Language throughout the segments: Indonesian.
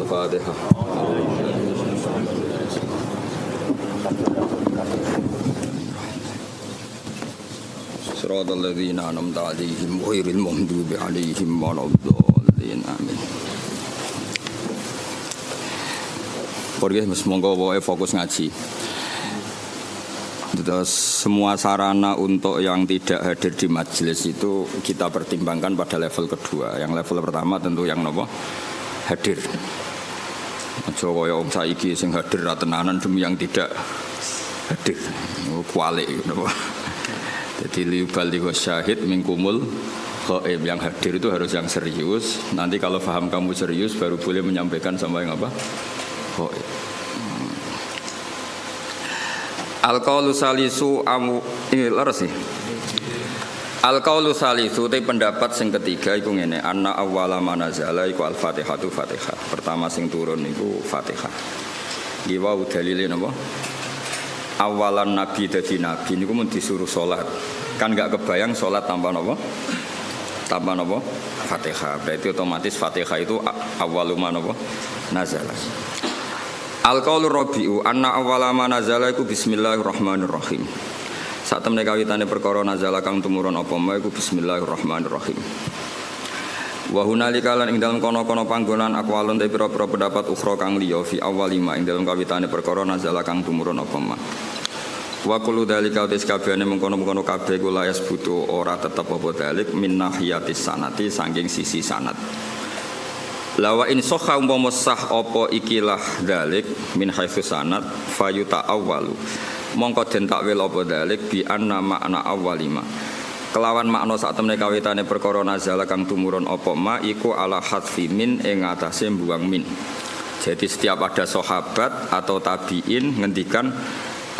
Al-Fatihah. Shiratal ladzina an'amta 'alaihim ghairil maghdubi 'alaihim waladdallin. Amin. Pergi monggo wae fokus ngaji. Terus semua sarana untuk yang tidak hadir di majelis itu kita pertimbangkan pada level kedua. Yang level pertama tentu yang nopo hadir. Aja kaya wong saiki sing hadir ra tenanan demi yang tidak hadir. Kualik napa. Jadi liuballigh syahid minkumul ghaib, yang hadir itu harus yang serius. Nanti kalau paham kamu serius baru boleh menyampaikan sama yang apa? Ghaib. Al-qaulu salisu amu ini leres nih. Al-qaulu salisu te pendapat sing ketiga iku ngene, anna awwala manazala iku al-Fatihatu Fatihah. Pertama sing turun iku Fatihah. Iki wae dalile napa? Awalan nabi dadi nabi niku mun disuruh salat. Kan enggak kebayang salat tanpa napa? Tanpa napa? Fatihah. Berarti otomatis Fatihah itu awwaluma napa? Nazala. Al-qaulu rabi'u anna awwala ma nazala iku bismillahirrahmanirrahim. Sak temene kawitane perkara nazala kang tumurun apa ma iku bismillahirrahmanirrahim. Wa hunalika lan ing dalem kono-kono panggonan aqwalun te pira-pira pendapat ukhra kang liya fi awwalima ing dalem kawitane perkara nazala kang tumurun apa ma. Wa kullu dalika tes kabehane mengkono-mengkono kabeh kula yasbutu ora tetep apa dalik min nahiyatis sanati saking sisi sanad. Lawa in sokha umpama sah apa ikilah dalik min haitsu sanad fayuta awwalu mongko den takwil apa dalik bi anna makna awwalima kelawan makna sak temene kawitane perkara nazala kang tumurun apa ma iku ala hadfi min ing atase mbuang min. Jadi setiap ada sahabat atau tabiin ngendikan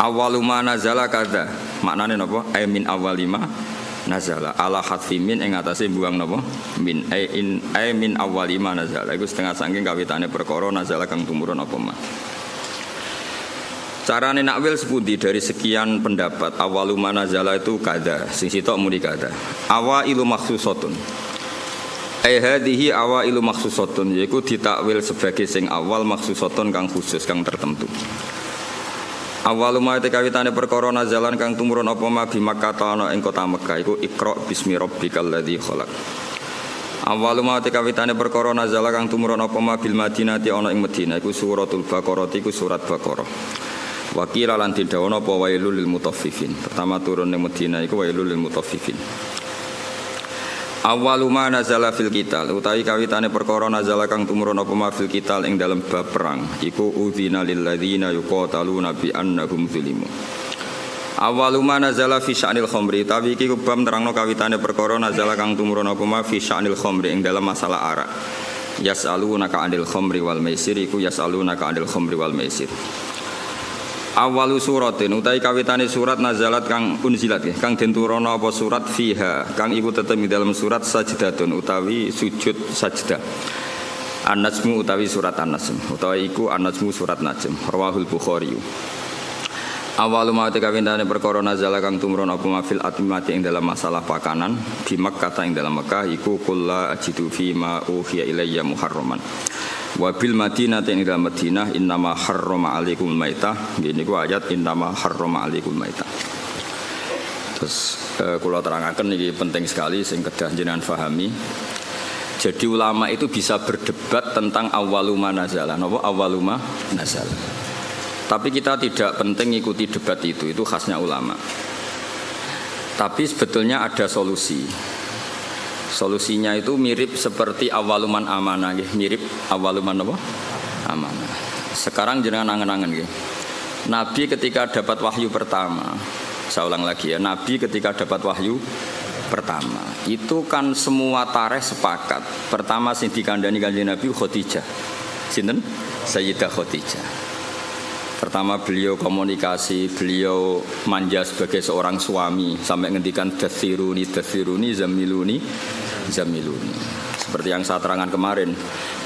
awwaluma nazala kadza maknane napa ay min awwalima nazala ala hadfi min ing atase buang napa min ay min awwalima nazala iku setengah saking kawitane perkara nazala kang tumurun apa ma. Carane nakwil sepundi dari sekian pendapat awwaluma nazala itu kada sing sitok muni kada awailu makhsusatun ay hadhihi awailu makhsusatun yaiku ditakwil sebagai sing awal makhsusatun kang khusus kang tertentu. Awaluma te kawitane perkara nazalan kang tumurun apa ma bi Makkah ana ing kota Mekah iku Iqra bismi rabbikal ladzi khalaq. Awaluma te kawitane perkara nazala kang tumurun apa ma bil Madinati ana ing Madinah iku suratul Baqarah iku surat Baqarah. Wakila lan didhawono apa wailul lil mutaffifin. Pertama turun ning Madinah iku wailul lil mutaffifin. Awaluma nazala fil qital utawi kawitane perkara nazala kang tumurun apa ma fil qital ing dalem bab perang iku udzina lil ladzina yuqataluna bi annahum zulimu. Awaluma nazala fi sya'nil khamri utawi iki bab nerangno kawitane perkara nazala kang tumurun apa ma fi sya'nil khamri ing dalem masalah arak. Yas'alunaka 'anil khamri wal maisir iku yas'alunaka 'anil khamri wal maisir. Awalu suratin utai kawitane surat nazalat kang unzilat kang den turana apa surat fiha kang iku tetep ing dalam surat sajdatun utawi sujud sajdah. An-Najmu utawi surat An-Najm utawi iku An-Najmu surat Najm rawahul Bukhari. Awalu ma kawitane perkara nazala kang tumurun apa mafil atmati ing dalam masalah pakanan di Makkah ing dalam Makkah iku kullu ajidu fi ma uhiya ilayya muharraman. Wabil Madinah ing dalam Madinah innama harrama alaikumul maitah. Ini ku ayat innama harrama alaikumul maitah. Terus kula terangaken iki penting sekali sing kedah jenengan pahami. Jadi ulama itu bisa berdebat tentang awwaluma nazala. Napa awwaluma nazala. Tapi kita tidak penting ikuti debat itu khasnya ulama. Tapi sebetulnya ada solusi. Solusinya itu mirip seperti awaluman amanah, mirip awaluman apa? Amanah. Sekarang jenengan angen-angen nggih. Nabi ketika dapat wahyu pertama, saya ulang lagi ya, Nabi ketika dapat wahyu pertama, itu kan semua tarikh sepakat. Pertama sing dikandani Kanjeng Nabi Khadijah. Sinten? Sayyidah Khadijah. Pertama beliau komunikasi, beliau manja sebagai seorang suami sampai ngendikan dathiruni zamiluni. Seperti yang saya terangkan kemarin,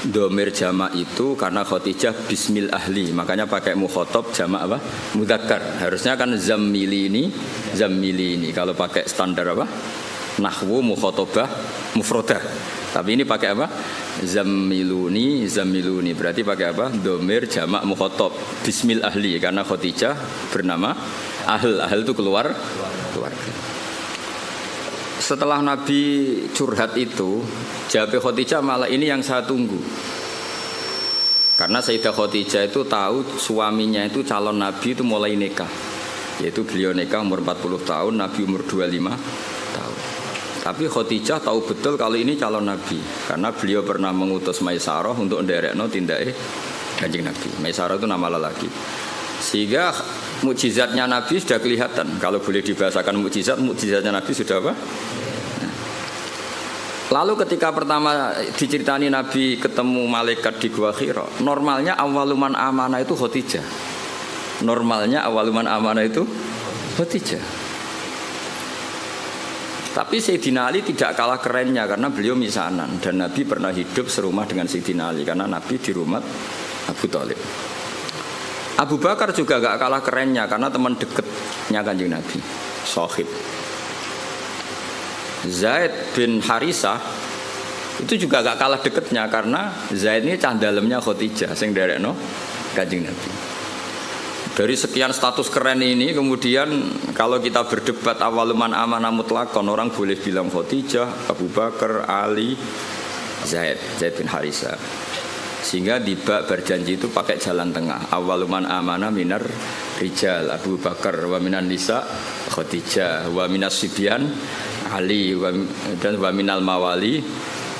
domir jamak itu karena Khadijah bismil ahli, makanya pakai mukhotob jamak apa? Mudzakkar. Harusnya kan zamilini. Kalau pakai standar apa? Nahwu mukhotobah mufrodah. Tapi ini pakai apa? Zammiluni, zammiluni. Berarti pakai apa? Domir jamak mukhatab. Bismil ahli karena Khadijah bernama ahl. Ahl itu keluarga. Setelah Nabi curhat itu, jawab Khadijah malah ini yang saya tunggu. Karena Sayyidah Khadijah itu tahu suaminya itu calon Nabi itu mulai nikah. Yaitu beliau nikah umur 40 tahun, Nabi umur 25 tahun. Tapi Khadijah tahu betul kalau ini calon Nabi. Karena beliau pernah mengutus Maisarah untuk nderekno tindake Kanjeng Nabi. Maisarah itu nama lelaki. Sehingga mukjizatnya Nabi sudah kelihatan. Kalau boleh dibahasakan mukjizatnya Nabi sudah apa? Lalu ketika pertama diceritani Nabi ketemu malaikat di Gua Hira, normalnya awaluman amanah itu Khadijah. Normalnya awaluman amanah itu Khadijah. Tapi Sayyidina Ali tidak kalah kerennya karena beliau misanan dan Nabi pernah hidup serumah dengan Sayyidina Ali karena Nabi di rumah Abu Thalib. Abu Bakar juga gak kalah kerennya karena teman dekatnya Kanjeng Nabi, Sohib. Zaid bin Harisah itu juga gak kalah deketnya karena Zaid ini cah dalemnya Khadijah sing nderekno Kanjeng Nabi. Dari sekian status keren ini kemudian kalau kita berdebat awaluman amanah mutlaqon, orang boleh bilang Khadijah, Abu Bakar, Ali, Zaid bin Harisah. Sehingga di bab berjanji itu pakai jalan tengah. Awaluman amanah minar rijal Abu Bakar, wa minan nisa Khadijah, wa minas sibyan Ali, dan wa minal mawali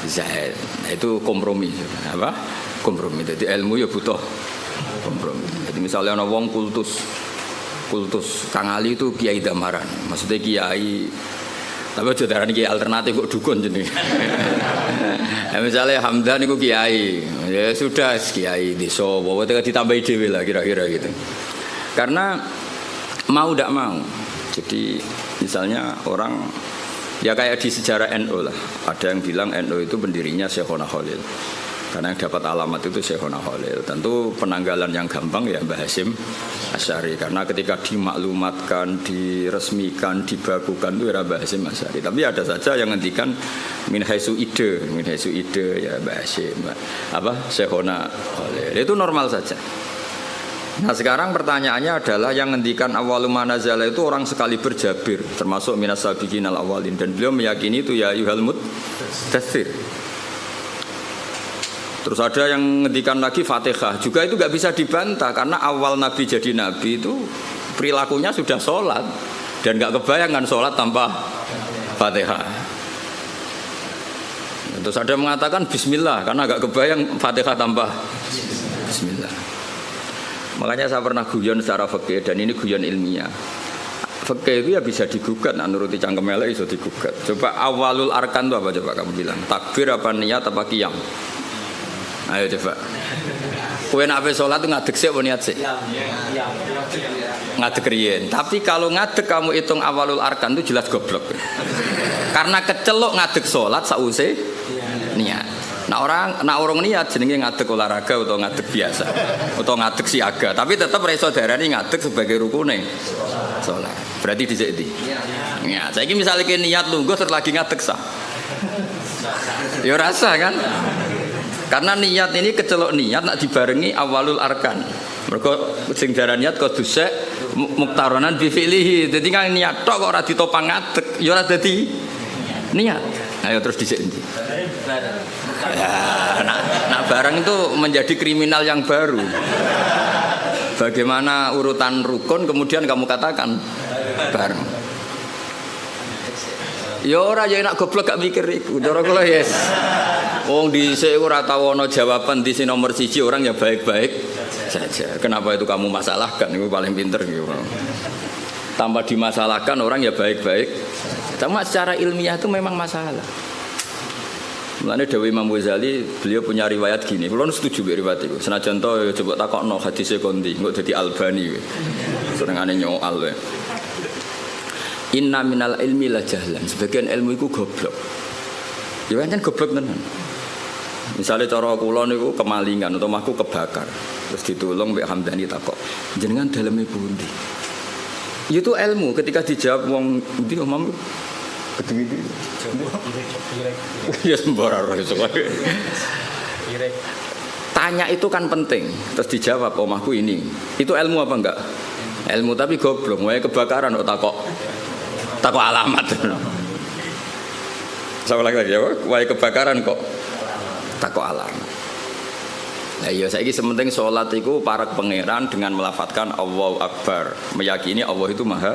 Zaid. Nah, itu kompromi. Apa? Kompromi. Jadi ilmu ya butuh kompromi. Jadi misalnya ana wong kultus Kang Ali itu kiai damaran. Maksudnya kiai tapi aja darani kiai alternatif kok dukun jenenge. Nah, misalnya Hamdan itu kiai. Ya sudah kiai desa, wae ditambahi dhewe lah kira-kira gitu. Karena mau ndak mau. Jadi misalnya orang ya kayak di sejarah NU lah. Ada yang bilang NU itu pendirinya Syekhona Khalil. Karena yang dapat alamat itu Syekhona Khalil. Tentu penanggalan yang gampang ya Mbah Hasyim Asy'ari. Karena ketika dimaklumatkan, diresmikan, dibakukan itu era Mbah Hasyim Asy'ari. Tapi ada saja yang ngendikan min haitsu ide ya Mbah Hasyim. Syekhona Khalil. Itu normal saja. Nah sekarang pertanyaannya adalah yang ngendikan awwalu manazala itu orang sekali berjabir termasuk minas sabiqinal awwalin dan beliau meyakini itu ya ayyuhal mudaththir. Terus ada yang ngendikan lagi Fatihah juga itu gak bisa dibantah karena awal Nabi jadi Nabi itu perilakunya sudah sholat dan gak kebayangkan sholat tanpa Fatihah. Terus ada yang mengatakan Bismillah karena gak kebayang Fatihah tanpa Bismillah. Makanya saya pernah guyon secara fikih dan ini guyon ilmiah. Fikih itu ya bisa digugat, nuruti cangkem elek iso digugat. Coba awalul arkan itu apa coba kamu bilang? Takbir apa niat apa qiyam? Ayo coba. Kowe nek ape salat itu ngadeg sik apa niat sik? Ngadeg riyen. Tapi kalau ngadeg kamu hitung awalul arkan itu jelas goblok. Karena kecelok ngadeg salat sause niat. Nah orang niat jenenge ngadeg olahraga atau ngadeg biasa atau ngadeg siaga tapi tetap reso darani ngadeg sebagai rukune salat. Berarti dhisik ndi? Ya, saiki misale ki niat lungguh terus lagi ngadeg sah. Ya rasa kan? Karena niat ini kecelok niat nak dibarengi awalul arkan. Mergo sing darani niat kudu sek muktaronan bi fi'lihi. Dadi kan niat tok kok ora ditopang ngadeg, ya ora dadi niat. Ayo terus dhisik ndi? Ya, nak barang itu menjadi kriminal yang baru. Bagaimana urutan rukun kemudian kamu katakan bareng. Ya ora ya nak goblok gak mikir iku. Cara kula yes. Wong dhisik ora tau ana jawaban di nomor 1 orang ya baik-baik saja. Kenapa itu kamu masalahkan? Itu paling pinter gitu. Tanpa dimasalahkan orang ya baik-baik. Cuma secara ilmiah itu memang masalah. Mulane Dewi Imam Ghazali beliau punya riwayat gini. Kulo setuju be riwayat itu. Senajan to coba takokno hadise kondi, engko dadi Albani kowe. Senengane nyoal kowe. Inna minal ilmi la jahlan. Sebagian ilmu iku goblok. Ya pancen goblok tenan. Misalnya cara kula niku kemalingan atau mahku kebakar. Terus ditulung mbek Hamdani takok, "Jenengan daleme pundi?" Itu ilmu ketika dijawab wong ndi Imam Gedung itu. Ya sembarang itu. Tanya itu kan penting. Terus dijawab omahku ini. Itu ilmu apa enggak? Ilmu tapi goblok. Wae kebakaran kok takok alamat. Saya ulang lagi ya, wae kebakaran kok takok alamat. Nah iya saiki sementing sholat itu para pangeran dengan melafatkan Allahu Akbar, meyakini Allah itu maha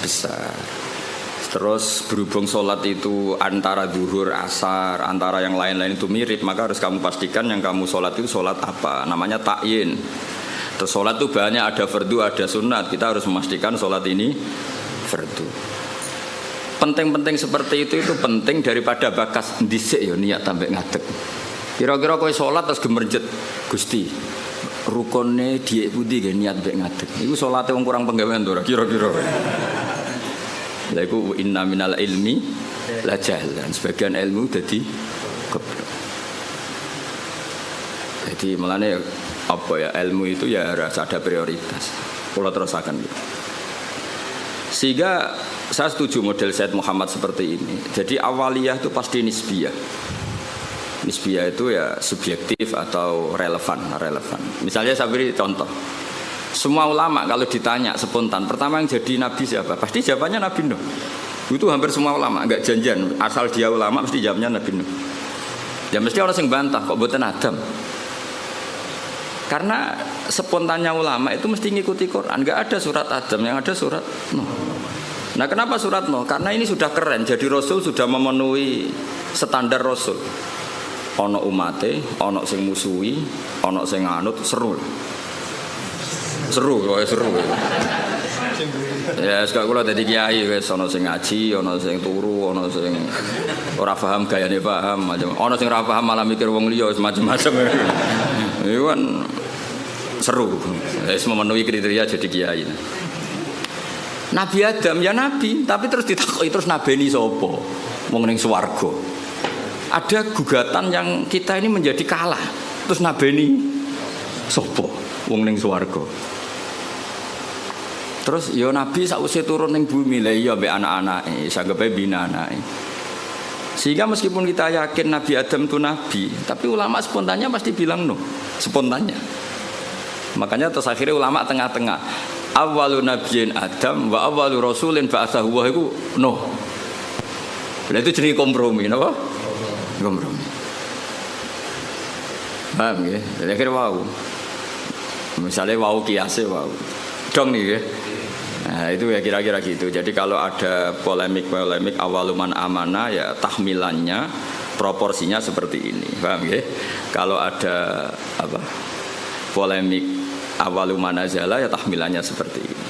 besar. Terus berhubung sholat itu antara zuhur, asar, antara yang lain-lain itu mirip, maka harus kamu pastikan yang kamu sholat itu sholat apa. Namanya ta'yin. Terus sholat itu banyak, ada fardu, ada sunat. Kita harus memastikan sholat ini fardu. Penting-penting seperti itu penting daripada bakas dhisik ya niat tambah ngadeg. Kira-kira kowe sholat terus gemerjet Gusti. Rukune dhiik pundi nggih niat mbek ngadeg. Iku salate wong kurang penggawean to ora kira-kira. Lha iku inna minal ilmi la jahlan. Sebagian ilmu dadi goblok. Jadi melane apa ya ilmu itu ya harus ada prioritas. Kula terusaken gitu. Sehingga saya setuju model Said Muhammad seperti ini. Jadi awaliyah itu pasti nisbiyah. Nisbiyah itu ya subjektif atau relevan. Misalnya saya beri contoh. Semua ulama kalau ditanya spontan, pertama yang jadi nabi siapa? Pasti jawabannya Nabi Nuh. Itu hampir semua ulama, enggak janjian. Asal dia ulama mesti jawabnya Nabi Nuh. Ya mesti orang yang bantah kok mboten Adam. Karena spontannya ulama itu mesti ngikuti Quran. Enggak ada surat Adam, yang ada surat Nuh. Nah kenapa surat Nuh? Karena ini sudah keren. Jadi Rasul sudah memenuhi standar Rasul. Ono umate, ono sing musuhi, ono sing nganut, seru. Seru. Ya sekarang kula dadi kiai wis ono sing ngaji, ono sing turu, ono sing ora paham gayane paham, macam ono sing ora paham malah mikir wong liya macam-macam. Iku kan seru. Wis memenuhi kriteria jadi kiai. Nabi Adam ya nabi, tapi terus ditakoki terus nabeni sapa? Wong ning swarga. Ada gugatan yang kita ini menjadi kalah. Terus nabeni sapa? Wong ning swarga. Terus ya nabi sakwise turun ning bumi lha iya mbek anak-anake, sanggepe bina anake. Sehingga meskipun kita yakin Nabi Adam itu nabi, tapi ulama spontannya pasti bilang no, spontannya. Makanya terus akhirnya ulama tengah-tengah. Awwalu nabiyyin Adam wa awwalu rasulin ba'atsahu wa iku Nuh. Lah itu jenenge kompromi napa? Kompromi. Paham ya? Jadi akhirnya wau. Misalnya wau kiase wau. Dong nih ya. Nah itu ya kira-kira gitu. Jadi kalau ada polemik awaluman amanah ya tahmilannya proporsinya seperti ini. Paham ya? Kalau ada apa? Polemik awaluman azala ya tahmilannya seperti ini.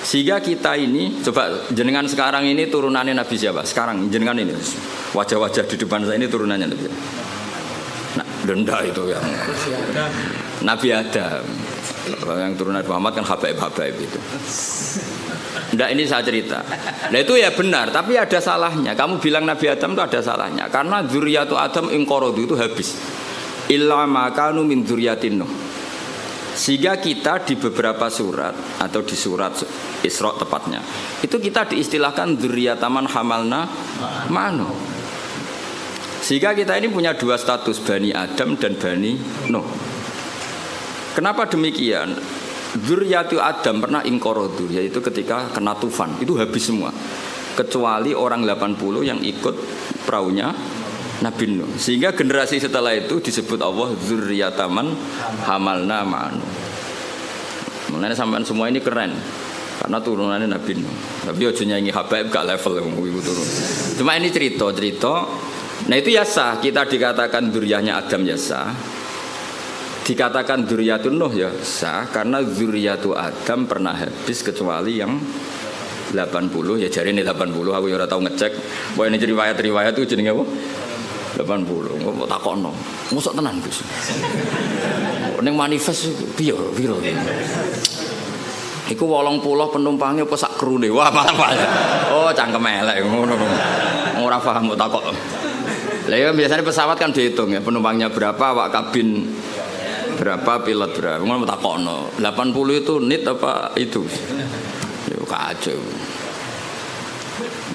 Sehingga kita ini coba jenengan sekarang ini turunannya Nabi siapa? Sekarang jenengan ini wajah-wajah di depan saya ini turunannya Nabi. Nah, denda itu yang Nabi Adam. Yang turunan Muhammad kan habaib-habaib itu. Nggak ini saya cerita. Nah itu ya benar, tapi ada salahnya. Kamu bilang Nabi Adam itu ada salahnya. Karena dzurriyyatu Adam inqaradu itu habis. Illa ma kanu min dzurriyyatin Nuh. Sehingga kita di beberapa surat atau di surat Isra tepatnya, itu kita diistilahkan dzurriyyataman hamalna ma'nu. Sehingga kita ini punya dua status, Bani Adam dan Bani Nuh. Kenapa demikian? Dzurriyyatu Adam pernah inqaradu, yaitu ketika kena tufan, itu habis semua. Kecuali orang 80 yang ikut perahunya Nabi Nuh. Sehingga generasi setelah itu disebut Allah dzurriyyataman hamalna ma'nu. Mulane sampean semua ini keren. Karena turunannya Nabi Nuh. Tapi aja nyanyi habaib gak level iku turun. Cuma ini cerita. Nah itu ya sah, kita dikatakan dzurriyyahnya Adam ya sah. Dikatakan dzurriyyatun Nuh ya sah karena dzurriyyatu Adam pernah habis kecuali yang 80 ya jari ini 80 aku ya ora tau ngecek. Pokoke ini riwayat itu jenenge apa? 80. Kok takokno. Mosok tenan Gus. Ning manifest piye piro iki? Iku 80 penumpangnya apa sak krune. Wah malah. Oh cangkem elek ngono. Ora paham kok takok. Lah ya biasanya pesawat kan dihitung ya penumpangnya berapa, awak kabin berapa, pilot berapa. Ngono takokno. 80 itu nit apa itu? Yo kacau.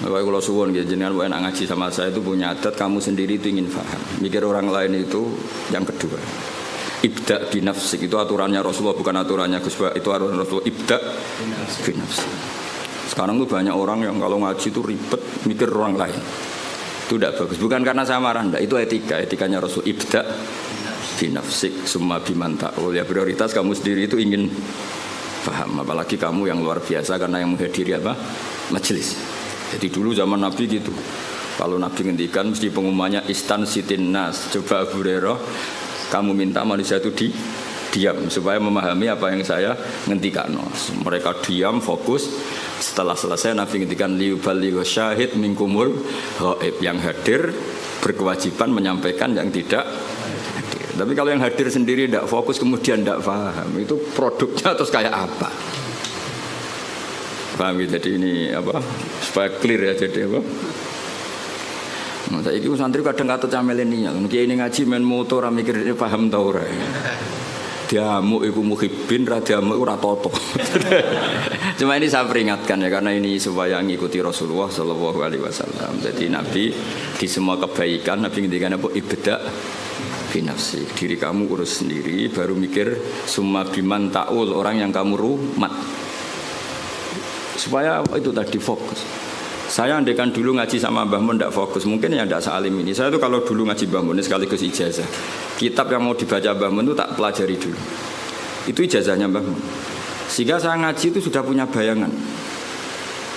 Kalau kalau suwon gitu, jenengan enak ngaji sama saya itu punya adat kamu sendiri itu ingin paham. Mikir orang lain itu yang kedua. Ibda binafsik itu aturannya Rasulullah bukan aturannya Gus Ba, itu aturan Rasulullah ibda binafsik. Sekarang tuh banyak orang yang kalau ngaji itu ribet mikir orang lain. Itu tidak bagus. Bukan karena saya marah, enggak. Itu etikanya Rasul ibda binafsik summa bimanta'ul. Ya prioritas kamu sendiri itu ingin paham, apalagi kamu yang luar biasa karena yang menghadiri apa? Majelis. Jadi dulu zaman Nabi gitu. Kalau Nabi ngendikan mesti pengumumannya istan sitin nas. Coba Abu Hurairah, kamu minta manusia itu diam supaya memahami apa yang saya ngendikan. Mereka diam, fokus. Setelah selesai Nabi ngendikan liubalighu syahid minkumul ghaib, yang hadir berkewajiban menyampaikan yang tidak hadir. Tapi kalau yang hadir sendiri tidak fokus kemudian tidak paham, itu produknya terus kayak apa? Paham gitu, jadi ini apa supaya clear ya, jadi apa saya itu santri kadang kata camelenial kayak ini ngaji main motor mikir ini paham tau ora diamuk iku muhibbin ra diamuk ora toto. Cuma ini saya peringatkan ya, karena ini supaya ngikuti Rasulullah sallallahu alaihi wasallam. Jadi Nabi di semua kebaikan Nabi ngendikan apa ibda binafsi, diri kamu urus sendiri baru mikir summa biman ta'ul, orang yang kamu rumat. Supaya itu tadi fokus. Saya andekan dulu ngaji sama Mbah Mun tidak fokus, mungkin ya tidak sealim ini. Saya itu kalau dulu ngaji Mbah Mun sekaligus ijazah, kitab yang mau dibaca Mbah Mun itu tak pelajari dulu. Itu ijazahnya Mbah Mun. Sehingga saya ngaji itu sudah punya bayangan.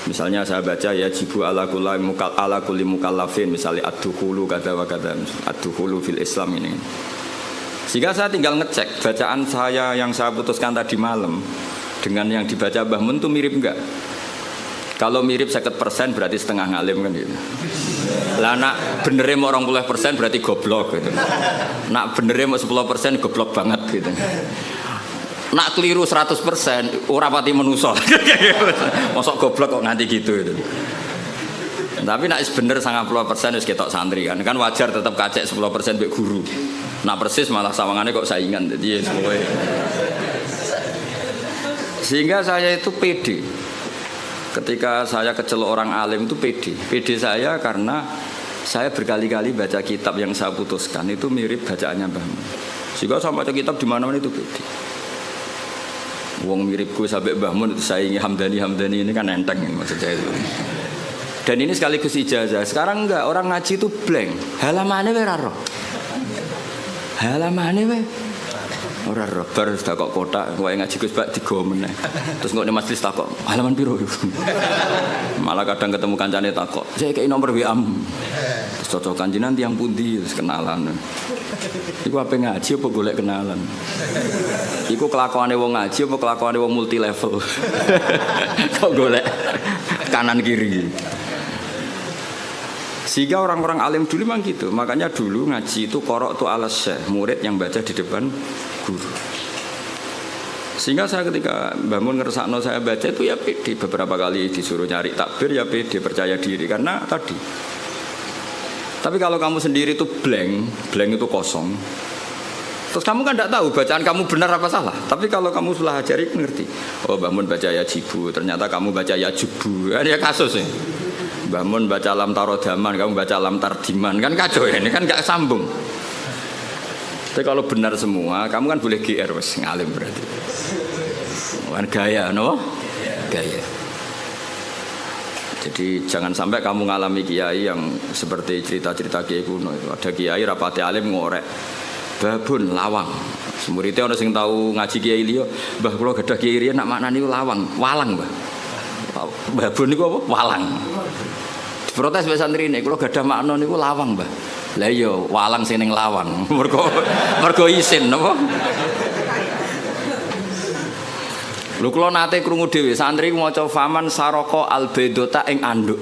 Misalnya saya baca ya jibu ala kulli mukallafin, misalnya ad-dukhulu kata wa kata, ad-dukhulu fil Islam ini. Sehingga saya tinggal ngecek bacaan saya yang saya putuskan tadi malam dengan yang dibaca Mbah Mun itu mirip enggak? Kalau mirip 50% berarti setengah ngalim kan gitu. Lah nak benernya mau 20% berarti goblok gitu. Nak benernya mau 10% goblok banget gitu. Nak keliru 100% ora pati menuso. Mosok goblok kok nganti gitu gitu. Tapi nak bener 90% wis ketok santri kan. Kan wajar tetap kacek 10% mbek guru. Nak persis malah sawangane kok saingan. Jadi ya semuanya. Sehingga saya itu pede. Ketika saya kecelok orang alim itu pede saya karena saya berkali-kali baca kitab yang saya putuskan itu mirip bacaannya Mbah Mun. Sehingga saya baca kitab di mana-mana itu pede. Wong miripku sampai Mbah Mun itu saingi Hamdani ini kan enteng maksud saya itu. Dan ini sekaligus ijazah. Sekarang enggak, orang ngaji itu blank. Halamane wae ora ro. Halamane wae ora ro, bar sudah kok kotak, kowe ngaji Gus Bak digo meneh. Terus kok nek majelis takok, halaman piro? Malah kadang ketemu kancane takok, "Saya kei nomor WA-mu." Terus cocokan jenengan tiyang pundi, terus kenalan. Iku ape ngaji apa golek kenalan? Iku kelakuane wong ngaji apa kelakuane wong multi level? Kok golek kanan kiri. Sehingga orang-orang alim dulu memang gitu. Makanya dulu ngaji itu korok tu alas syekh, murid yang baca di depan guru. Sehingga saya ketika Mbah Mun ngersakno saya baca itu ya pede. Beberapa kali disuruh nyari takbir ya pede, percaya diri karena tadi. Tapi kalau kamu sendiri itu blank itu kosong. Terus kamu kan tidak tahu bacaan kamu benar apa salah. Tapi kalau kamu sudah ajari ngerti. Oh Mbah Mun baca ya jibu, ternyata kamu baca ya jubu. Ini ya kasus ya. Mbah Mun baca lam tarodaman, kamu baca lam tardiman, kan kacau ya, ini kan gak sambung. Tapi kalau benar semua, kamu kan boleh GR wes ngalim berarti. Kan gaya, no? Gaya. Jadi jangan sampai kamu ngalami kiai yang seperti cerita-cerita kiai kuno itu. Ada kiai rapati alim ngorek, babun lawang. Muridnya orang sing tahu ngaji kiai liyo, Mbah kula gadah kiai riyen nak maknani lawang, walang, Mbah. Babun niku apa? Walang. Protes mbek santri nek kula gadah makna niku lawang, Mbah. Lah iya, walang sing ning lawang. Mergo isin napa? Lho kula nate krungu dhewe santri maca faman saroko albedota ing anduk.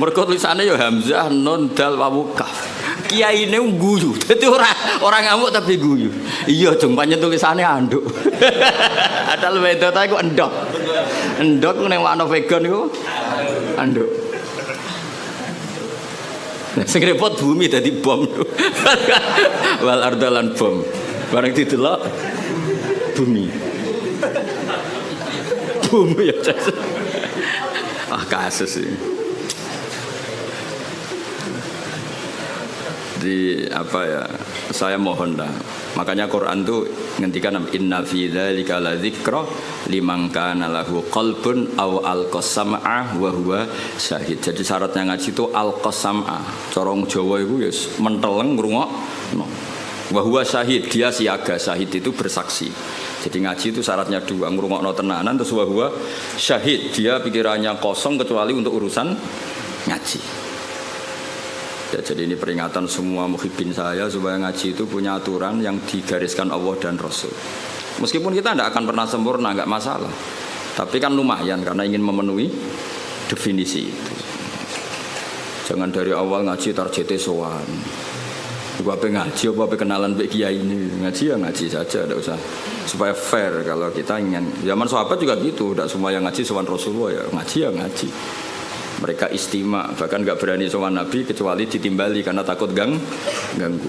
Mergo tulisane ya hamzah nun dal wawu kaf. Kiyaine guyu. Dadi ora ngamuk tapi guyu. Iya, jeng pancen tulisane anduk. Adal bedota iku endok. Endok ning makna vegan iku anduk. Sing repot bumi dadi bom. Wal ardalan bom. Bareng didelok bumi. Bumi ya. kasus ini. Di apa ya? Saya mohon lah. Makanya Quran tuh ngendikan inna fi dzalika ladzikra liman kana lahu qalbun aw alqasam'a wa huwa syahid. Jadi syaratnya ngaji itu alqasam'a. Cara Jawa iku ya menteleng ngrungokno. Wa huwa syahid, dia siaga. Syahid itu bersaksi. Jadi ngaji itu syaratnya dua, ngrungokno tenanan terus wa huwa syahid. Dia pikirannya kosong kecuali untuk urusan ngaji. Ya, jadi ini peringatan semua muhibbin saya supaya ngaji itu punya aturan yang digariskan Allah dan Rasul. Meskipun kita tidak akan pernah sempurna, nggak masalah. Tapi kan lumayan karena ingin memenuhi definisi itu. Jangan dari awal ngaji tarjete sowan. Gua ngaji apa kenalan mbek kiai ini. Ngaji ya ngaji saja, tidak usah. Supaya fair kalau kita ingin. Zaman sahabat juga gitu, tidak semua yang ngaji sowan Rasulullah ya ngaji. Mereka istima, bahkan nggak berani sowan Nabi kecuali ditimbali karena takut ganggu.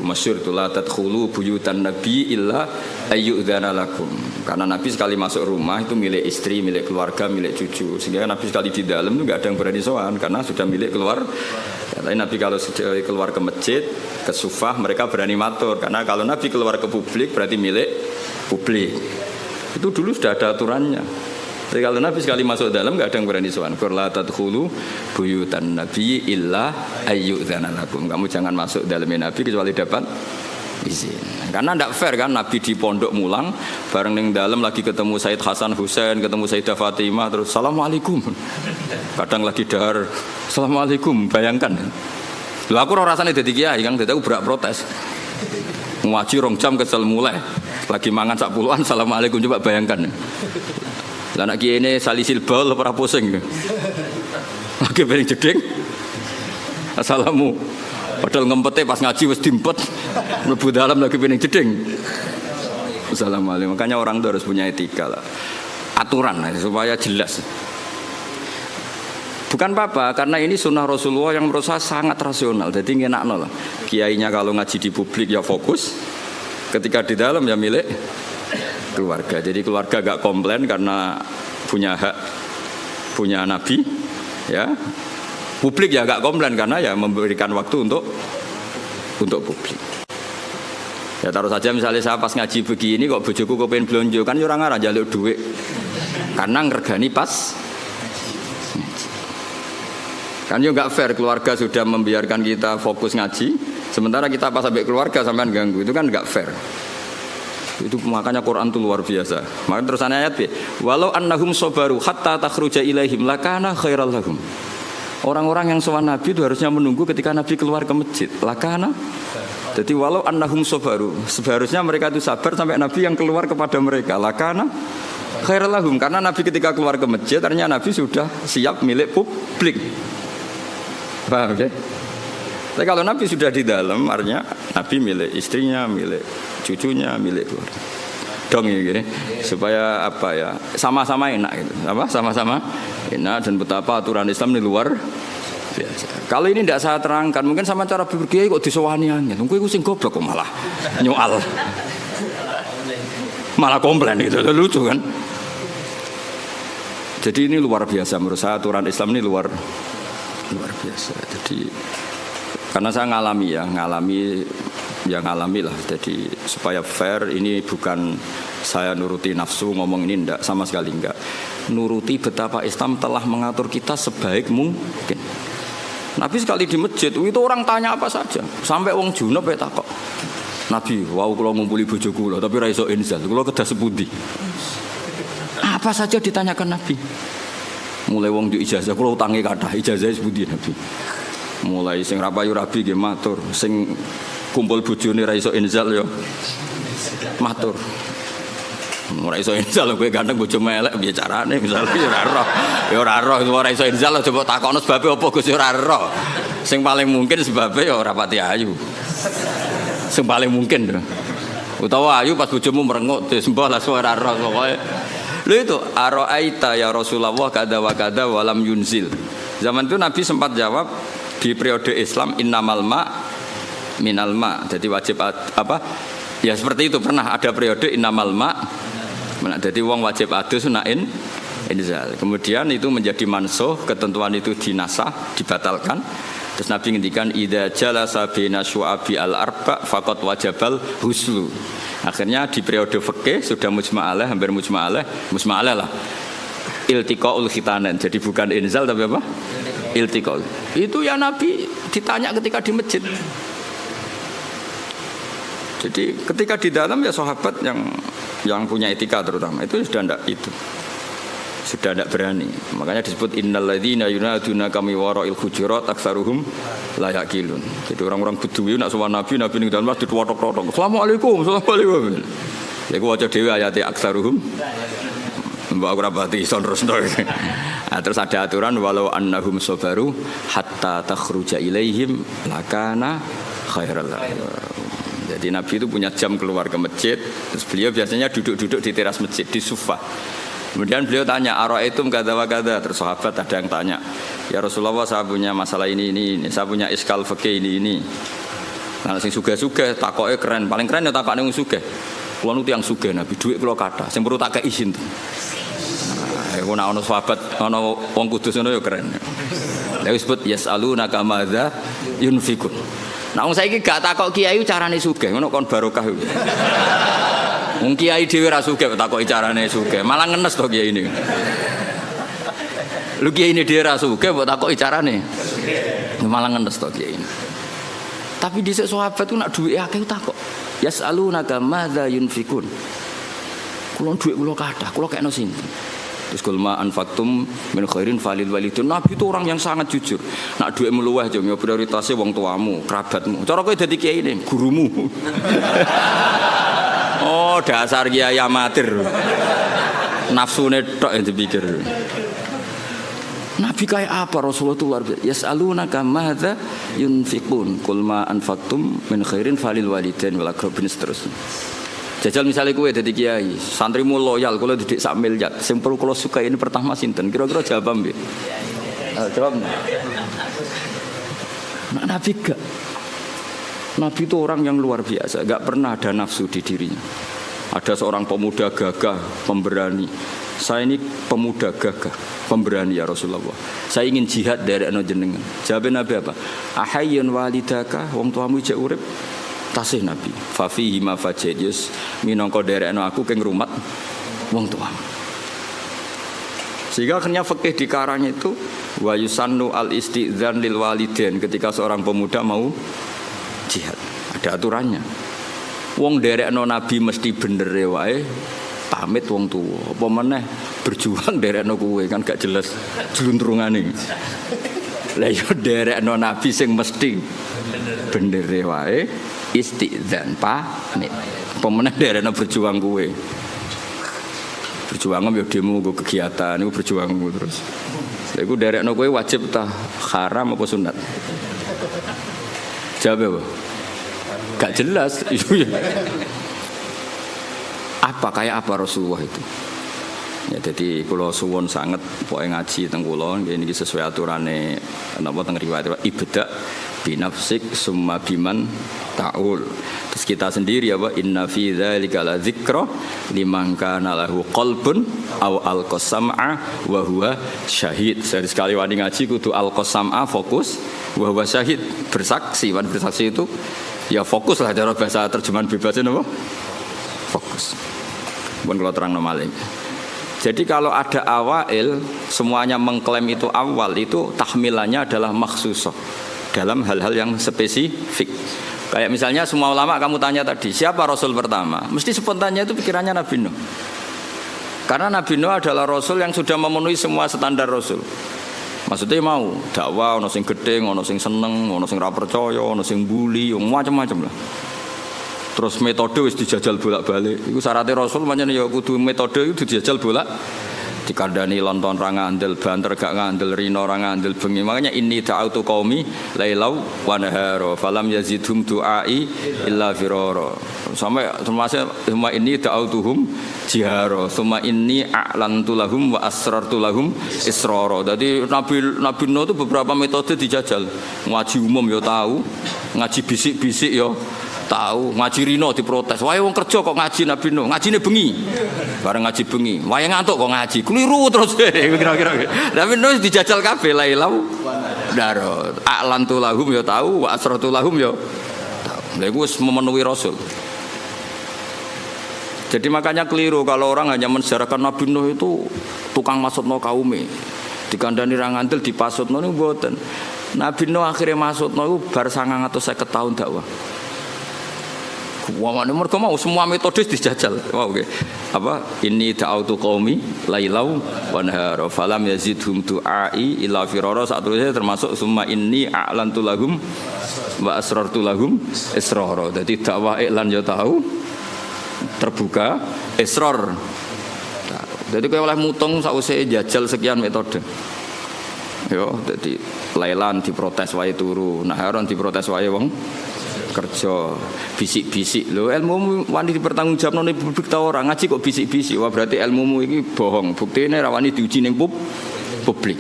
Masyhur itu la tadkhulu buyutan Nabi illa ayyudzana lakum. Karena Nabi sekali masuk rumah itu milik istri, milik keluarga, milik cucu. Sehingga Nabi sekali di dalam itu nggak ada yang berani sowan karena sudah milik keluar. Tapi Nabi kalau keluar ke masjid, ke sufah mereka berani matur karena kalau Nabi keluar ke publik berarti milik publik. Itu dulu sudah ada aturannya. Jadi kalau Nabi sekali masuk dalam nggak ada yang berani sowan. La tadkhulu buyutan Nabi illa ayyudzana lakum. Kamu jangan masuk dalamnya Nabi kecuali dapat izin. Karena tidak fair kan Nabi di pondok mulang bareng ning dalam lagi ketemu Said Hasan Husain, ketemu Sayyidah Fatimah terus assalamualaikum. Kadang lagi dahar assalamualaikum, bayangkan. Lha aku ora rasane dadi kiai Kang, dadi aku berak protes. Ngaji 2 jam kesel mulai. Lagi mangan sak puluhan assalamualaikum, coba bayangkan. Lah anak kiai ini salisil bal ora pusing. Lagi piring jeding. Assalamu. Padahal ngempete pas ngaji wis dimpet. Mlebu dalam lagi piring jeding. Assalamualaikum. Makanya orang itu harus punya etika lah. Aturan lah, supaya jelas. Bukan apa-apa, karena ini sunnah Rasulullah yang menurut saya sangat rasional. Jadi ngenakno lah. Kiainya kalau ngaji di publik ya fokus. Ketika di dalam ya milik keluarga. Jadi keluarga gak komplain karena punya hak, punya Nabi, ya. Publik ya gak komplain karena ya memberikan waktu untuk publik. Ya taruh saja misalnya saya pas ngaji begini kok bojoku kepengen blonjo kan orang arah jaluk duit. Karena ngergani pas. Kan yo gak fair keluarga sudah membiarkan kita fokus ngaji, sementara kita pas sampai keluarga sampean ganggu, itu kan gak fair. Itu makanya Quran itu luar biasa. Makanya terusannya ayat B. Walau annahum sabaru hatta takhruja ilaihim lakana khairal lahum. Orang-orang yang sowan Nabi itu harusnya menunggu ketika Nabi keluar ke masjid. Lakana. Jadi walau annahum sabaru, seharusnya mereka itu sabar sampai Nabi yang keluar kepada mereka. Lakana khairal lahum, karena Nabi ketika keluar ke masjid ternyata Nabi sudah siap milik publik. Paham ya? Tapi kalau Nabi sudah di dalam, artinya Nabi milik istrinya, milik cucunya, milik keluarga. Dong ya, supaya apa ya? Sama-sama enak gitu. Apa? Sama-sama enak dan betapa aturan Islam ini luar biasa. Kalau ini tidak saya terangkan, mungkin sama cara berkiai kok disowani angin. Mungkin aku sing goblok kok malah nyoal. Malah komplain gitu. Lucu kan? Jadi ini luar biasa menurut saya, aturan Islam ini luar biasa. Jadi karena saya ngalami lah. Jadi supaya fair, ini bukan saya nuruti nafsu ngomong ini, enggak, sama sekali enggak. Nuruti betapa Islam telah mengatur kita sebaik mungkin. Nabi sekali di masjid itu orang tanya apa saja, sampai wong junub ya takok. Nabi, wow kalau ngumpuli bojo kula tapi ra iso inzal, kula kedah sepundi. Apa saja ditanyakan Nabi. Mulai wong di ijazah kula utange kathah, ijazah sepundi Nabi. Mulai sing rapayu rabi nggih matur, sing kumpul bojone ra iso inzal ya matur. Ora iso inzal kowe ganteng bojo melek piye carane misale ya ora roh ora iso inzal coba takokno sebabe apa Gus ora roh. Sing paling mungkin sebabe ya ora pati ayu. Sing paling mungkin lho. Utawa ayu pas bojomu merengut disembah lah ora roh pokoke. Lho itu araita ya Rasulullah kada wa kada walam yunzil. Zaman itu Nabi sempat jawab di periode Islam innamal ma minal ma. Jadi wajib apa? Ya seperti itu pernah ada periode innamal ma. Jadi wong wajib adus nain inzal. Kemudian itu menjadi mansukh, ketentuan itu dinasah, dibatalkan. Terus Nabi ngendikan idza jalasa baina syu'abi al-arba faqad wajabal huslu. Akhirnya di periode fikih sudah mujma'alah, hampir mujma'alah lah. Iltiqaul khitanan. Jadi bukan inzal tapi apa? Iltiqaul. Itu ya Nabi ditanya ketika di masjid. Jadi ketika di dalam ya sahabat yang punya etika terutama itu sudah tidak berani. Makanya disebut innalladzina yunaduna kami wara'il hujurat aktsaruhum la yaqilun. Jadi orang-orang Bedui nak sowan Nabi ning dalam masjid wotok-wotok. Assalamualaikum. Ya ku waca dhewe ayate aktsaruhum. Mbak ora pati ison terusno. Terus ada aturan walau annahum sabaru hatta takhruja ilaihim lakana khairal lahum. Jadi Nabi itu punya jam keluar ke masjid. Terus beliau biasanya duduk-duduk di teras masjid di sufa. Kemudian beliau tanya, ara'aitum kadza wa kadza. Terus sahabat ada yang tanya, ya Rasulullah saya punya masalah ini, saya punya iskal fikih ini. Nah sing sugih-sugih takoke keren, paling keren ya takokne wong sugih. Kulo nu tiyang sugih Nabi, dhuwit kula kathah, sing perlu tak kei izin. Nah, iku nek ana sahabat, ana wong kudus ngono ya keren. Lha disebut yasaluna kamadza yunfikun. Nah wong saiki gak takok kiai carane sugih, ngono kon barokah. Wong kiai dhewe ra sugih takoki carane sugih, malah ngenes to kiai ini. Lu kiai ini dhewe ra sugih mbok takoki carane. Malah ngenes to kiai ini. Tapi dhisik sahabat ku nak duwe akeh takok. Yasaluna kamadza yunfikun. Kulo dhuwit kula kathah, kula kekno sinten? Terus kulma anfaqtum min khairin falil walidun. Nabi itu orang yang sangat jujur. Nak dhuwit luweh yo prioritasé wong tuamu, kerabatmu. Cara kowe dadi kiai ini, gurumu. Oh, dasar kiai amatir. Nafsune tok yang dipikir. Nabi kayak apa Rasulullah itu luar biasa. Yas'alunaka madza yunfiqun. Qul ma anfaqtum min khairin falil walidain wal aqrabin seterusnya. Jajal misalnya kowe dadi kiai, santrimu loyal kula didik sak miliar. Sing perlu kula suka ini pertama sinten? Kira-kira jawab nggih. Jawab. Nabi gak. Nabi itu orang yang luar biasa, gak pernah ada nafsu di dirinya. Ada seorang pemuda gagah, pemberani. Saya ini pemuda gagah, pemberani ya Rasulullah. Saya ingin jihad dari ana jenengan. Jawab Nabi apa? Ahayyun walidaka, wong tuamu jek urip. Tasih Nabi. Fa fihi ma fajidus minangka derekno aku keng rumat wong tuamu. Sehingga akhirnya fikih dikarang itu wa yusannu al istidzan lil walidain ketika seorang pemuda mau jihad. Ada aturannya. Wong derekno Nabi mesti bener wae pamit wong tuwa. Apa meneh berjuang derekno kowe kan gak jelas jluntrungane. Lah yo derekno Nabi sing mesti bener wae istidzan pamit. Apa meneh derekno berjuang kowe. Berjuang yo demo go kegiatan iku berjuangmu terus. Lha iku derekno kowe wajib ta haram apa sunat? Jawab apa? Gak jelas. Apa kayak apa Rasulullah itu? Ya jadi kula suwun sanget pokoke ngaji teng kula nggih niki sesuai aturane napa teng riwayat ibda binafsik summa biman taul. Terus kita sendiri apa inna fi dzalika la dzikra liman kana lahu qalbun aw alqasam'a wa huwa syahid. Sekali wani ngaji kudu alqasam'a fokus wa huwa syahid bersaksi. Wan bersaksi itu ya fokus lah cara bahasa terjemahan bebasnya apa? Fokus. Bukan kalau terang normal. Jadi kalau ada awail semuanya mengklaim itu awal itu tahmilannya adalah makhsusah dalam hal-hal yang spesifik. Kayak misalnya semua ulama kamu tanya tadi siapa Rasul pertama? Mesti spontannya itu pikirannya Nabi Nuh. Karena Nabi Nuh adalah Rasul yang sudah memenuhi semua standar Rasul. Maksudnya mau dakwah, ono sing gedhe, ono sing seneng, ono sing ra percaya, ono sing bully, macam-macam lah. Terus metode wis dijajal bolak-balik. Iku syaratnya Rasul pancen ya kudu metode itu dijajal bolak. Dikandani lonton ra ngandel, banter gak ngandel, rino ra ngandel bengi. Makanya inni ta'autu qaumi lailau wa nahara falam yazidhum du'ai illa firara. Sampai termasuk semua ini ta'autuhum jihara. Semua ini a'lantu lahum wa asrartu lahum israra. Jadi Nabi Nuh itu beberapa metode dijajal. Ngaji umum ya tahu, ngaji bisik-bisik ya Tahu, ngaji rino diprotes. Wae wong kerja kok ngaji Nabi Nuh, ngajine bengi. Bareng ngaji bengi, wae ngantuk kok ngaji. Keliru terus kira-kira. Nabi Nuh dijajal kabeh lailau. Daro, a'lantu lahum ya tahu, wa asratu lahum ya tahu. Lha iku wis memenuhi Rasul. Jadi makanya keliru kalau orang hanya mensejarahkan Nabi Nuh itu tukang maksudno kaume. Dikandani ra ngandel dipasutno niku mboten. Nabi Nuh akhirnya maksudno iku bar 950 tahun dakwah. Wamane mergo mau semua metode dijajal. Wow, okay. Apa? Inni ta'autu qaumi lailau wa nahara falam yazidhum du'ai illa firara. Saterusé termasuk summa inni a'lantu lahum wa asrartu lahum israra. Dadi dakwah iklan ya tahu terbuka israr. Jadi kaya oleh mutung sausé jajal sekian metode. Yo, dadi lailan diprotes wae turu, naharon diprotes wae wong kerja, bisik-bisik lho, ilmumu wani dipertanggungjawabno ning publik ta ora, ngaji kok bisik-bisik, wah berarti ilmumu iki bohong. Buktine ra wani diuji ning publik.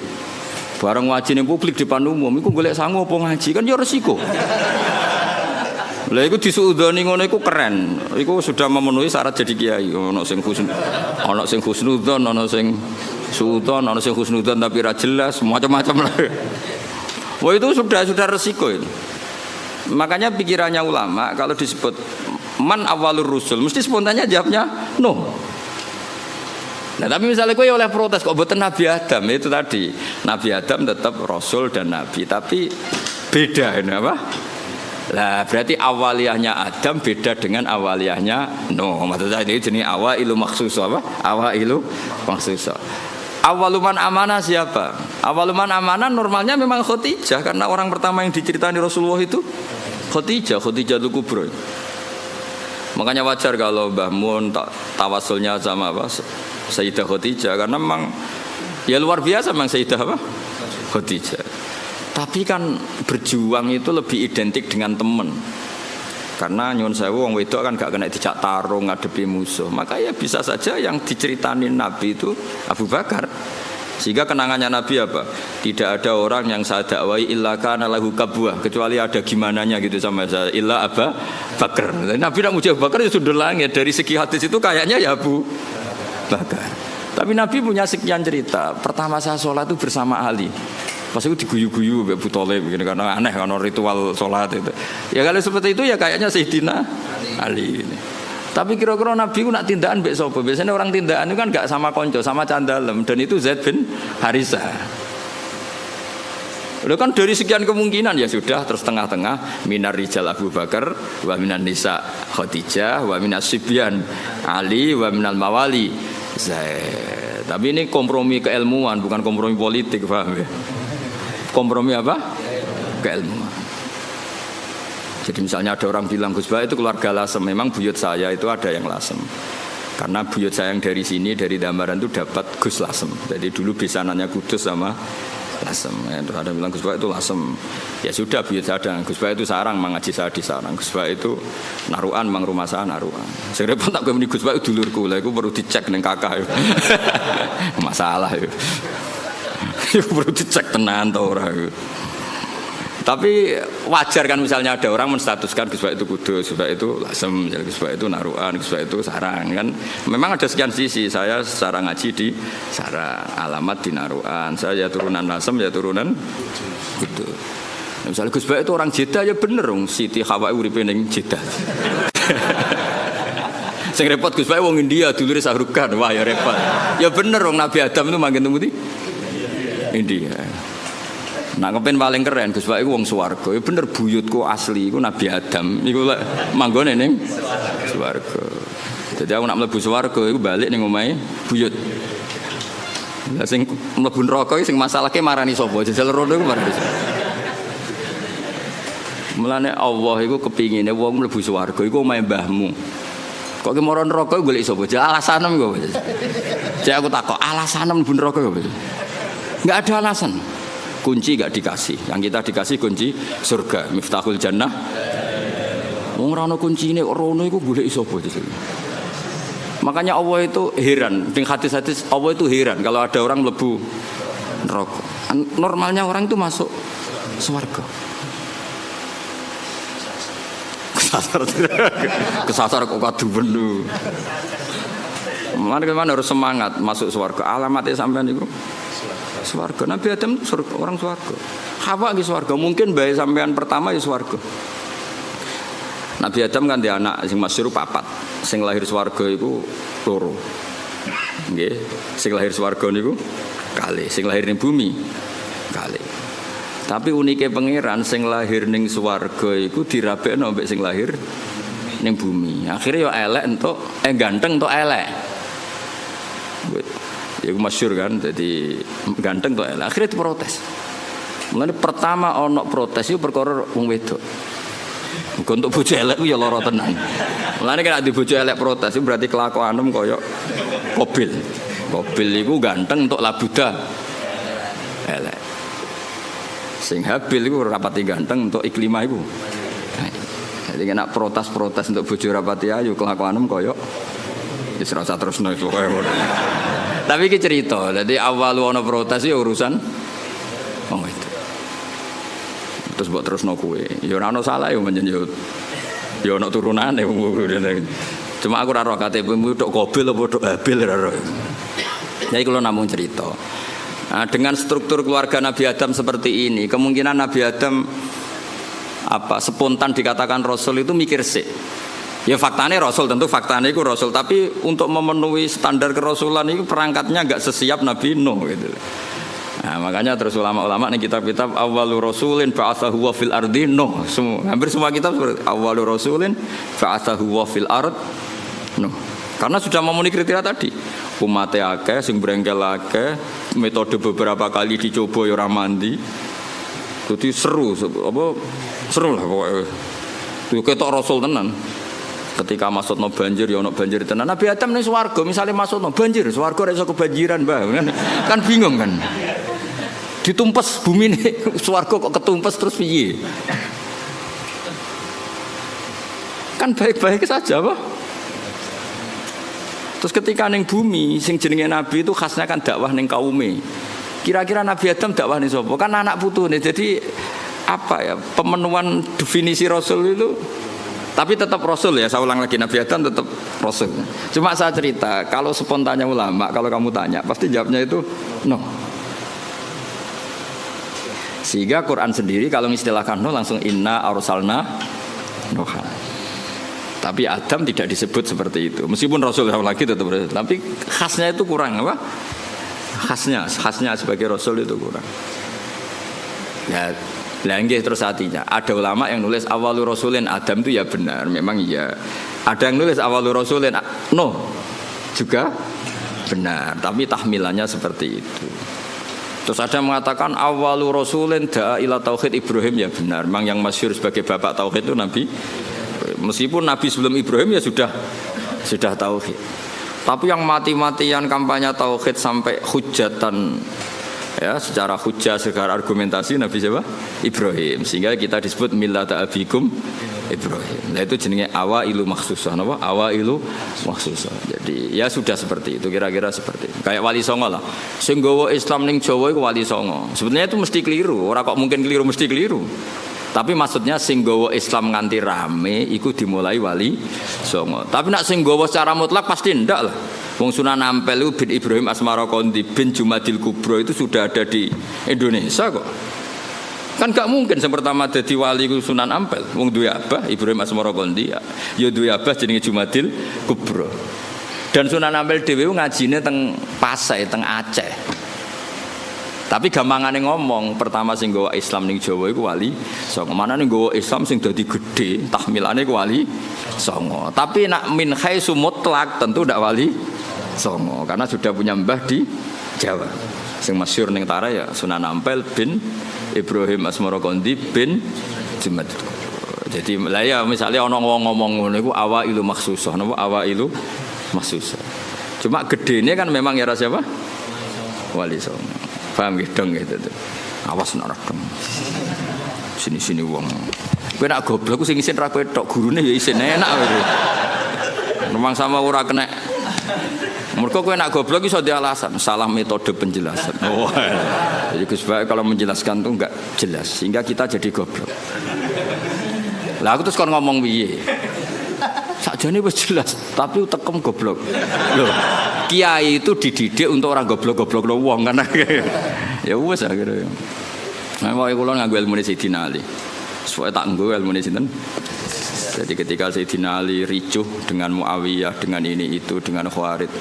Bareng ngaji ning publik depan umum iku golek sangu apa ngaji kan ya resiko. Lah iku disuudoni ngono iku keren. Iku sudah memenuhi syarat jadi kiai. Ono sing husnudzon, ono sing suudon, ono sing husnudzon tapi ra jelas, macam-macam lah. Wah itu sudah resiko itu. Makanya pikirannya ulama kalau disebut man awalur rusul mesti spontannya jawabnya no. Nah tapi misalnya gue oleh protes kok buatan Nabi Adam itu tadi Nabi Adam tetap Rasul dan Nabi tapi beda ini apa? Lah berarti awaliyahnya Adam beda dengan awaliyahnya no. Maksudnya ini jenis awailu maksus apa? Awailu maksus. Awaluman amanah siapa? Awaluman amanah normalnya memang Khadijah karena orang pertama yang diceritain Rasulullah itu Khadijah Dzul Kubra. Makanya wajar kalau Mbah Mun tawasulnya sama apa? Sayyidah Khadijah karena memang ya luar biasa memang Sayyidah apa? Khadijah. Tapi kan berjuang itu lebih identik dengan teman. Karena nyuwun sewu wong wedok kan gak kena dicak tarung ngadepi musuh. Maka ya bisa saja yang diceritain Nabi itu Abu Bakar. Sehingga kenangannya Nabi apa? Tidak ada orang yang saya dakwai illa kana lahu kabwah kecuali ada gimananya gitu sama saya illa Abu Bakar. Nabi nak muji Abu Bakar ya sudah langit dari segi hadis itu kayaknya ya Abu Bakar. Tapi Nabi punya sekian cerita. Pertama saya sholat itu bersama Ali. Pas itu diguyu-guyu Abu Thalib begini karena aneh karena ritual sholat itu. Ya kalau seperti itu ya kayaknya Sayyidina Ali ini. Tapi kira-kira Nabi ku nak tindakan mbek sapa? Biasanya orang tindakan itu kan enggak sama konco, sama candalem dan itu Zaid bin Harisah. Udah kan dari sekian kemungkinan ya sudah terus tengah-tengah minar rijal Abu Bakar wa minan nisa Khadijah wa minas sibyan Ali wa minal mawali Zaid. Tapi ini kompromi keilmuan bukan kompromi politik, paham ya? Kompromi apa? Keilmuan. Jadi misalnya ada orang bilang Gus Bah itu keluarga Lasem, memang buyut saya itu ada yang Lasem. Karena buyut saya yang dari sini dari Dambaran itu dapat Gus Lasem. Jadi dulu besanannya Kudus sama Lasem. Ya, terus ada bilang Gus Bah itu Lasem. Ya sudah buyut saya ada. Gus Bah itu Sarang, mengaji saya di Sarang. Gus Bah itu Naruan, mang rumah saya Naruan. Saya repot tak kemeni Gus Bah itu dulurku. Lah itu perlu dicek ning kakak. Masalah itu. Itu perlu dicek tenan to ora. Tapi wajar kan misalnya ada orang menstatuskan Gus Bah itu Kudus, Gus Bah itu Lasem, Gus Bah itu Naruan, Gus Bah itu Sarang kan. Memang ada sekian sisi. Saya secara ngaji di Sarang, alamat di Naruan. Saya ya turunan Lasem, ya turunan Kudus. Nah, misalnya Gus Bah itu orang Jeddah ya bener dong. Siti Hawa uripe ning Jeddah. Sing repot Gus Bah wong India dulure Sahrukan. Wah ya repot. Ya bener dong Nabi Adam itu manggen temu di India. Nah kepen paling keren Gus Bah iku wong swarga. Ya bener buyutku asli iku Nabi Adam. Iku lek manggone ning swarga. Jadi aku nak mlebu swarga iku balik ning omahe buyut. Lah sing mlebu neraka iki sing masalahke marani sapa? Jajal rono iku marani sapa? Mulane Allah iku kepingine wong mlebu swarga iku omahe mbahmu. Kok ki mara neraka golek sapa? Alasane kok. Jadi aku takok, alasane mlebu neraka apa? Enggak ada alasan. Kunci gak dikasih, yang kita dikasih kunci surga, miftahul jannah. Wong ora ana kuncine kok rono iku golek sapa itu. Makanya Allah itu heran, ning hadis-hadis Allah itu heran kalau ada orang mlebu neraka. Normalnya orang itu masuk surga. Kesasar kok kadu benu. Mana harus semangat masuk swarga. Alamatnya sampean niku swarga. Nabi Adam itu orang swarga. Hawa ki swarga. Mungkin bayi sampean pertama ya swarga. Nabi Adam kan dia anak sing masyhur papat. Sing lahir swarga iku loro. Nggih, sing lahir swarga niku kali, sing lahir ning bumi kali. Tapi unike pangeran sing lahir ning swarga iku dirabekno mbek sing lahir ning bumi. Akhirnya ya elek entuk ganteng entuk elek. Ya masyhur kan, jadi ganteng entuk elek. Akhirnya diprotes. Mulane pertama ana protes iku perkara wong wedok. Muga untuk bojo elek ku ya lara tenan. Mulane kan nek bojo elek protes itu berarti kelakuanem kaya Qabil. Qabil iku ganteng entuk labuda elek. Sing Habil iku rapati ganteng untuk Iklimah iku. Jadi nek protes untuk bojo rapati ayu kelakuanem kaya wis ora usah terusno pokoke ngono. Tapi iki cerita, dadi awal ana protes ya urusan wong itu. Terus mbok terusno kowe. Ya ora ana salah ya menjen yo. Ya ana turunane wong. Cuma aku ora roh KTP-mu tok Qabil apa tok Habil ora roh. Jadi kalau namung cerita. Nah, dengan struktur keluarga Nabi Adam seperti ini, kemungkinan Nabi Adam spontan dikatakan Rasul itu mikir sih. Ya faktanya Rasul, tentu faktanya itu Rasul, tapi untuk memenuhi standar kerasulan itu perangkatnya enggak sesiap Nabi Nuh gitu. Nah, makanya terus ulama-ulama nih kitab-kitab awwalu rasulin ba'atsahu wa fil ardi Nuh. Hampir semua kitab seperti awwalu rasulin ba'atsahu wa fil ard Nuh. Karena sudah memenuhi kriteria tadi. Umatnya akeh, sing brengkel akeh, metode beberapa kali dicoba ya ora mandi. Jadi seru lah pokoknya. Itu ketok Rasul tenan. Ketika masukno banjir ya ono banjir tenan. Nabi Adam ning swarga misale masukno banjir, swarga ora iso kebanjiran, Mbah. Kan bingung kan. Ditumpes bumi ini swarga kok ketumpes terus piye? Kan baik-baik saja, Pak. Terus ketika ning bumi sing jenenge nabi itu khasnya kan dakwah ning kaume. Kira-kira Nabi Adam dakwah ning sapa? Kan anak putune. Jadi pemenuhan definisi Rasul itu tapi tetap Rasul ya. Saya ulang lagi, Nabi Adam tetap Rasul. Cuma saya cerita, kalau spontannya ulama, kalau kamu tanya pasti jawabnya itu no. Sehingga Quran sendiri kalau mengistilahkan no langsung inna arsalna Nuhan. Tapi Adam tidak disebut seperti itu. Meskipun Rasul lagi tetap Rasul, tapi khasnya itu kurang apa? Khasnya sebagai Rasul itu kurang. Ya, langgih terus artinya. Ada ulama yang nulis awalu rasulin Adam itu ya benar, memang iya. Ada yang nulis awalu rasulin no juga benar, tapi tahmilannya seperti itu. Terus ada yang mengatakan awalu rasulin da'a ila tauhid Ibrahim ya benar. Memang yang masyhur sebagai bapak tauhid itu Nabi. Meskipun Nabi sebelum Ibrahim ya sudah tauhid. Tapi yang mati-matian kampanye tauhid sampai hujatan ya secara hujah, secara argumentasi Nabi siapa? Ibrahim. Sehingga kita disebut millata abikum Ibrahim. Nah itu jenenge awailu makhsusah, napa? Awailu makhsusah. Jadi ya sudah seperti itu, kira-kira seperti itu. Kayak Wali Songo lah. Sing nggawa Islam ning Jawa iku Wali Songo. Sebenarnya itu mesti keliru. Ora kok mungkin keliru, mesti keliru. Tapi maksudnya sing nggawa Islam nganti rame iku dimulai Wali Songo. Tapi nak sing nggawa secara mutlak pasti ndak lah. Wong Sunan Ampel itu bin Ibrahim Asmara Kondi bin Jumadil Kubro itu sudah ada di Indonesia kok. Kan gak mungkin yang pertama jadi wali itu Sunan Ampel. Wong duwe abah Ibrahim Asmara Kondi ya duwe abah jenenge Jumadil Kubro. Dan Sunan Ampel dhewe ngajine teng Pasai, teng Aceh. Tapi gampangane ngomong, pertama sing nggawa Islam ning Jawa iku Wali Songo. Manane nggawa Islam sing dadi gedhe, tahmilane iku Wali Songo. Tapi nak min khaisu mutlak tentu ndak Wali Songo karena sudah punya mbah di Jawa. Sing masyhur ning Tara ya Sunan Ampel bin Ibrahim Asmara Kondi bin Jumadil. Jadi lah ya misalnya ana wong ngomong ngono iku awailu makhsusah, napa awailu makhsusah. Cuma gedene kan memang ya siapa? Wali Songo. Paham gitu gitu. Awas nak rekam. Sini-sini wong. Kowe nak goblok ku sing isin ra kowe tok, gurune ya isin enak kowe. Memang sama ora kena. Mergo kowe nak goblok iso di alasan salah metode penjelasan. Oh. Jadi Gus Bae kalau menjelaskan tuh enggak jelas sehingga kita jadi goblok. Lah aku terus kon ngomong piye? Sakjane wis jelas, tapi tekem goblok. Loh, kiai itu dididik untuk orang goblok-goblok lo wong kan. Ya wis akhirnya. Nah, mau kula nganggo ilmune Sayyidina Ali. Soale tak nggo ilmune sinten? Jadi ketika Sayyidina Ali ricuh dengan Muawiyah, dengan ini itu, dengan Khawarij,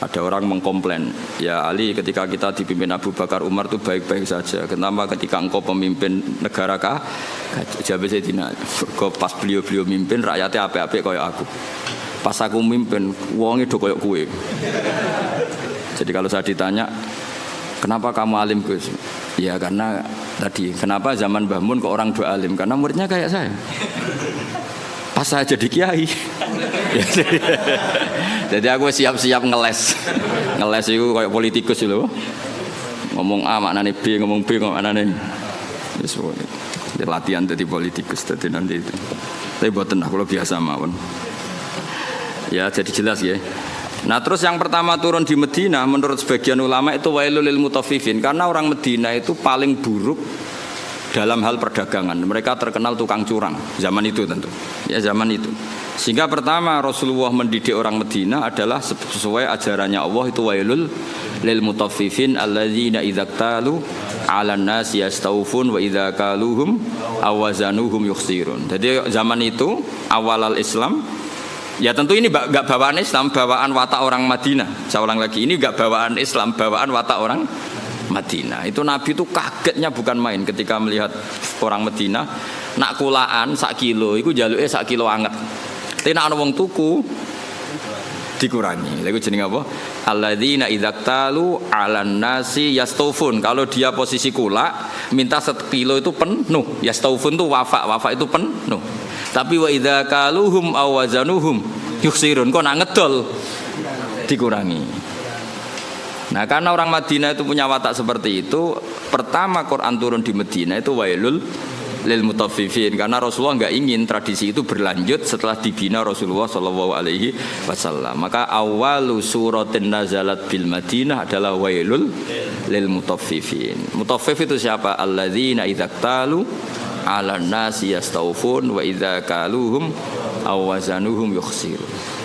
ada orang mengkomplain, ya Ali ketika kita dipimpin Abu Bakar Umar itu baik-baik saja. Kenapa ketika engkau pemimpin negara kah? Jawab Sayyidina, pas beliau mimpin rakyatnya apik-apik kayak aku. Pas aku mimpin, wonge do kayak kue. Jadi kalau saya ditanya, kenapa kamu alim Gus? Ya karena tadi, kenapa zaman Mbah Mun kok orang do alim? Karena muridnya kayak saya. Pas saya jadi kiai. Jadi aku siap-siap ngeles itu kayak politikus lho. Ngomong A maknane B, ngomong B maknane. Wis latihan jadi politikus tadi nanti itu. Tapi boten aku biasa mawon. Ya jadi jelas ya. Nah terus yang pertama turun di Medina menurut sebagian ulama itu wailul lil mutaffifin, karena orang Medina itu paling buruk dalam hal perdagangan. Mereka terkenal tukang curang zaman itu tentu. Ya zaman itu. Sehingga pertama Rasulullah mendidik orang Medina adalah sesuai ajarannya Allah itu wailul lil mutaffifin alladzina idza talu 'alan nasi yastawfun wa idza kaluhum awazanuhum yukhsirun. Jadi zaman itu awal Islam, ya tentu ini enggak bawaan Islam, bawaan watak orang Madinah. Saya ulang lagi, ini enggak bawaan Islam, bawaan watak orang Madinah. Itu Nabi itu kagetnya bukan main ketika melihat orang Madinah nak kulaan sak kilo, itu jaluke sak kilo anget. Tapi nak ana wong tuku dikurangi. Lha iku jenenge apa? Alladzina idzaktalu 'alan nasi yastawfun. Kalau dia posisi kula, minta 1 kilo itu penuh. Yastawfun itu wafa itu penuh. Tapi wa idza kaluhum awazanuhum yuksirun. Kok nak ngedol dikurangi. Nah karena orang Madinah itu punya watak seperti itu, pertama Quran turun di Madinah itu wailul lil mutaffifin, karena Rasulullah enggak ingin tradisi itu berlanjut setelah dibina Rasulullah sallallahu alaihi wasallam. Maka awalu suratin nazalat bil Madinah adalah wailul lil mutaffifin. Mutaffif itu siapa? Alladzina idzaktalu 'alan nasi yastawfun wa idza kaluhum awazanuhum yukhsirun.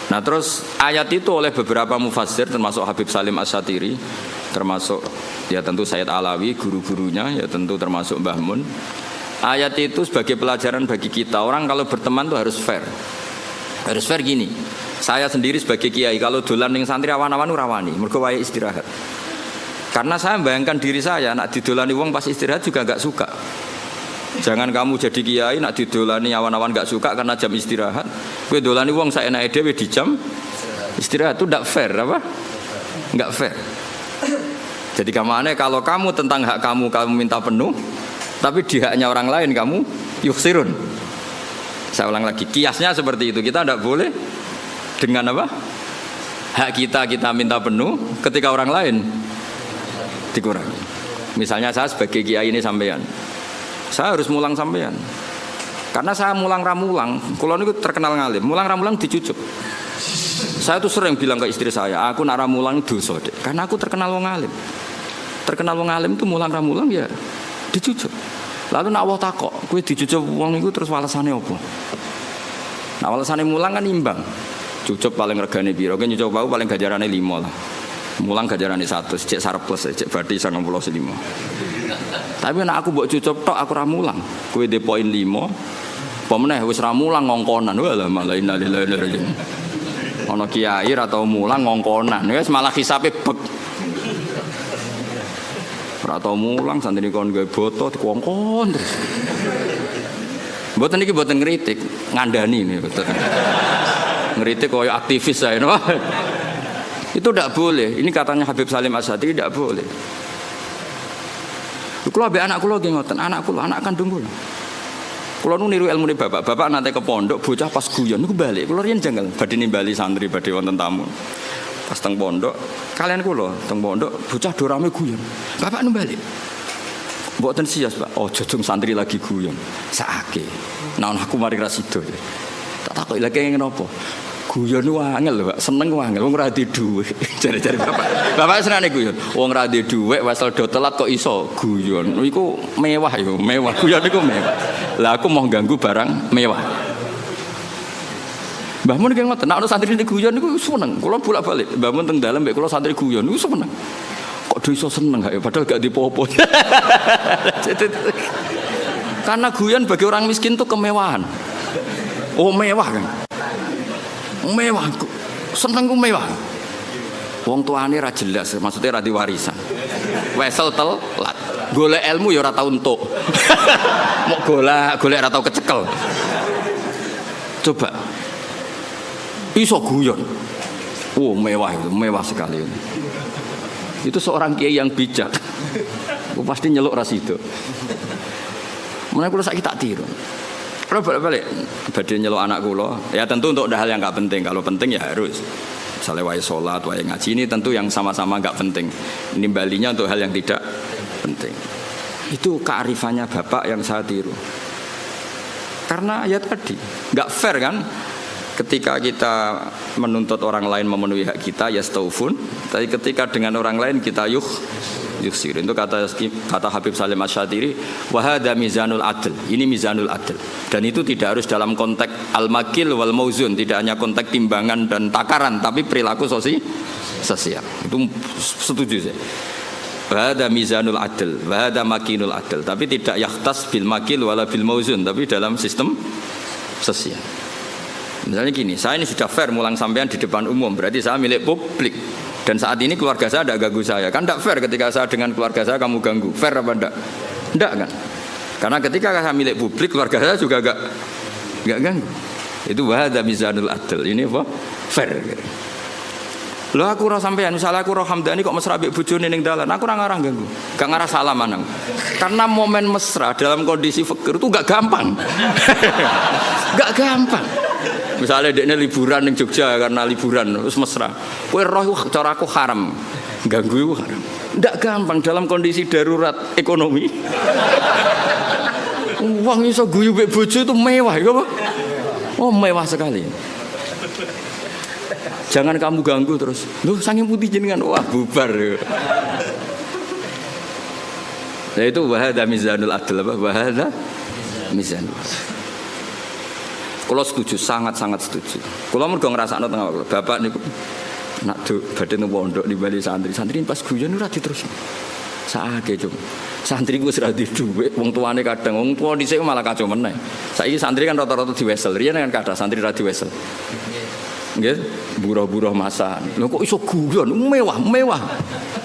Nah terus ayat itu oleh beberapa mufassir termasuk Habib Salim Asy-Syatiri, termasuk ya tentu Sayyid Alawi guru-gurunya, ya tentu termasuk Mbah Mun. Ayat itu sebagai pelajaran bagi kita, orang kalau berteman itu harus fair. Harus fair gini. Saya sendiri sebagai kiai kalau dolan ning santri awan-awan rawani, mergo wae istirahat. Karena saya bayangkan diri saya nak didolani wong pas istirahat juga enggak suka. Jangan kamu jadi kiai nak didolani awan-awan enggak suka karena jam istirahat. Kowe dolani wong saenake dhewe di jam istirahat itu enggak fair apa? Enggak fair. Jadi kemana kalau kamu tentang hak kamu minta penuh, tapi di haknya orang lain kamu yuksirun. Saya ulang lagi, kiasnya seperti itu. Kita tidak boleh dengan apa? Hak kita minta penuh, ketika orang lain dikurangi. Misalnya saya sebagai kiai ini sampean, saya harus mulang sampean. Karena saya mulang ramulang, kalau ini terkenal ngalim, mulang ramulang dicucuk. Saya tuh sering bilang ke istri saya, aku nak ramulang dosa deh, karena aku terkenal wong alim. Terkenal wong alim itu mulang ramulang ya dicucuk. Lalu nak Allah takok, kowe dicucuk wong iku terus walasane apa? Nah walasane mulang kan imbang. Cucuk paling regane piro? Kowe nyucuk wau paling gajarane 5 lah. Mulang gajarane 100, cek sareples, cek badhe 95. Tapi nek aku mbok cucup tok aku ra mulang. Kowe de poin 5. Apa meneh wis ra mulang ngongkonan. Walah malah innalillahi wa inna ilaihi raji'un. Ana kiai ra tau mulang ngongkonan. Wis malah hisabe bek. Ora tau mulang santri kon gawe boto dikongkon terus. Mboten iki mboten ngritik, ngandani nih betul. Ngritik koyo aktivis saya. Itu tidak boleh. Ini katanya Habib Salim Asy-Syatiri tidak boleh. Kulo ambek anak kulo nggih ngoten, anak kandung kulo. Kulo nu niru ilmune bapak. Bapak nate ke pondok, bocah pas guyon niku balik. Kulo riyen janggal badhe nimbali santri badhe wonten tamu. Pas teng pondok, kalian kulo teng pondok bocah do rame guyon. Bapak nu balik. Mboten sias, Pak. Oh, jojong santri lagi guyon. Sakake. Nah aku mari ra sida. Tak takoki lha kenging napa? Guyon ku angel lho, Pak. Seneng ku angel wong ora di dhuwit. Jare-jare bapak. Bapak senengane guyon. Wong ora di dhuwit wesel do telat kok iso guyon. Iku mewah iku, mewah. Guyon iku mewah. Lah aku mau ganggu barang mewah. Mbah Mun ki ngoten, nek ana santri niku guyon niku seneng. Kula bolak-balik. Mbah Mun teng dalem mek kula santri guyon niku seneng. Kok do iso seneng gak ya padahal gak dipopo. Karena guyon bagi orang miskin itu kemewahan. Oh mewah kan. Mewah, seneng ku mewah. Wong tuane ra jelas, maksudnya ra diwarisan. Wesel telat. Golek ilmu ya ora tau entuk. Mok golek ra tau kecekel. Coba. Iso guyon. Oh, mewah itu, mewah sekali. Itu seorang kiai yang bijak. Pasti nyeluk ras itu. Mulai kula saiki tak tiru. Kalau balik badhe nyeluk anak kula, ya tentu untuk hal yang enggak penting. Kalau penting ya harus. Misalnya wae salat, wae ngaji ini tentu yang sama-sama enggak penting. Nimbalinya untuk hal yang tidak penting. Itu kearifannya bapak yang saya tiru. Karena ya tadi, enggak fair kan? Ketika kita menuntut orang lain memenuhi hak kita, ya staufun. Tapi ketika dengan orang lain kita yuksir. Itu kata Habib Salim Asy-Syatiri, wahada mizanul adl. Ini mizanul adl. Dan itu tidak harus dalam konteks al-makil wal mauzun, tidak hanya konteks timbangan dan takaran, tapi perilaku sosial. Itu setuju saya. Wahada mizanul adl, wahada makinul adl. Tapi tidak yakhtas bil makil wala bil mauzun, tapi dalam sistem sosial. Misalnya gini, saya ini sudah fair mulang sampean di depan umum, berarti saya milik publik. Dan saat ini keluarga saya tidak ganggu saya. Kan tidak fair ketika saya dengan keluarga saya kamu ganggu. Fair apa enggak? Enggak kan? Karena ketika saya milik publik, keluarga saya juga enggak ganggu. Itu wahada mizanul adl. Ini apa? Fair. Loh aku roh sampean, misalnya aku roh Hamdani kok mesra mbek bojone ning dalan, aku ora ngarang ganggu. Gak ngarah salaman. Karena momen mesra dalam kondisi fakir itu gak gampang. Gak gampang. Misalnya dekne liburan ning Jogja karena liburan terus mesra. Kowe roh cara aku haram. Ganggu iku haram. Ndak gampang dalam kondisi darurat ekonomi. Uang iso guyu mbek bojo itu mewah ya apa? Oh, mewah sekali. Jangan kamu ganggu terus. Loh, saking putih jenengan wah bubar. Nah itu wahada mizanul adl apa? Wahada mizanul. Kalau setuju, sangat-sangat setuju. Kalau mergo ngrasakno tengah waktu, bapak niku nak badhe nang pondok di Bali santri pas guyon ora diterusno. Saake cum. Santri ku wis ra dhuwit, wong tuane kadang wong tuwa dhisik malah kacau meneh. Saiki santri kan rata-rata diwesel, riyen kan kathah santri ra diwesel. Nggih, buruh-buruh masa. Lho kok iso guyon, mewah.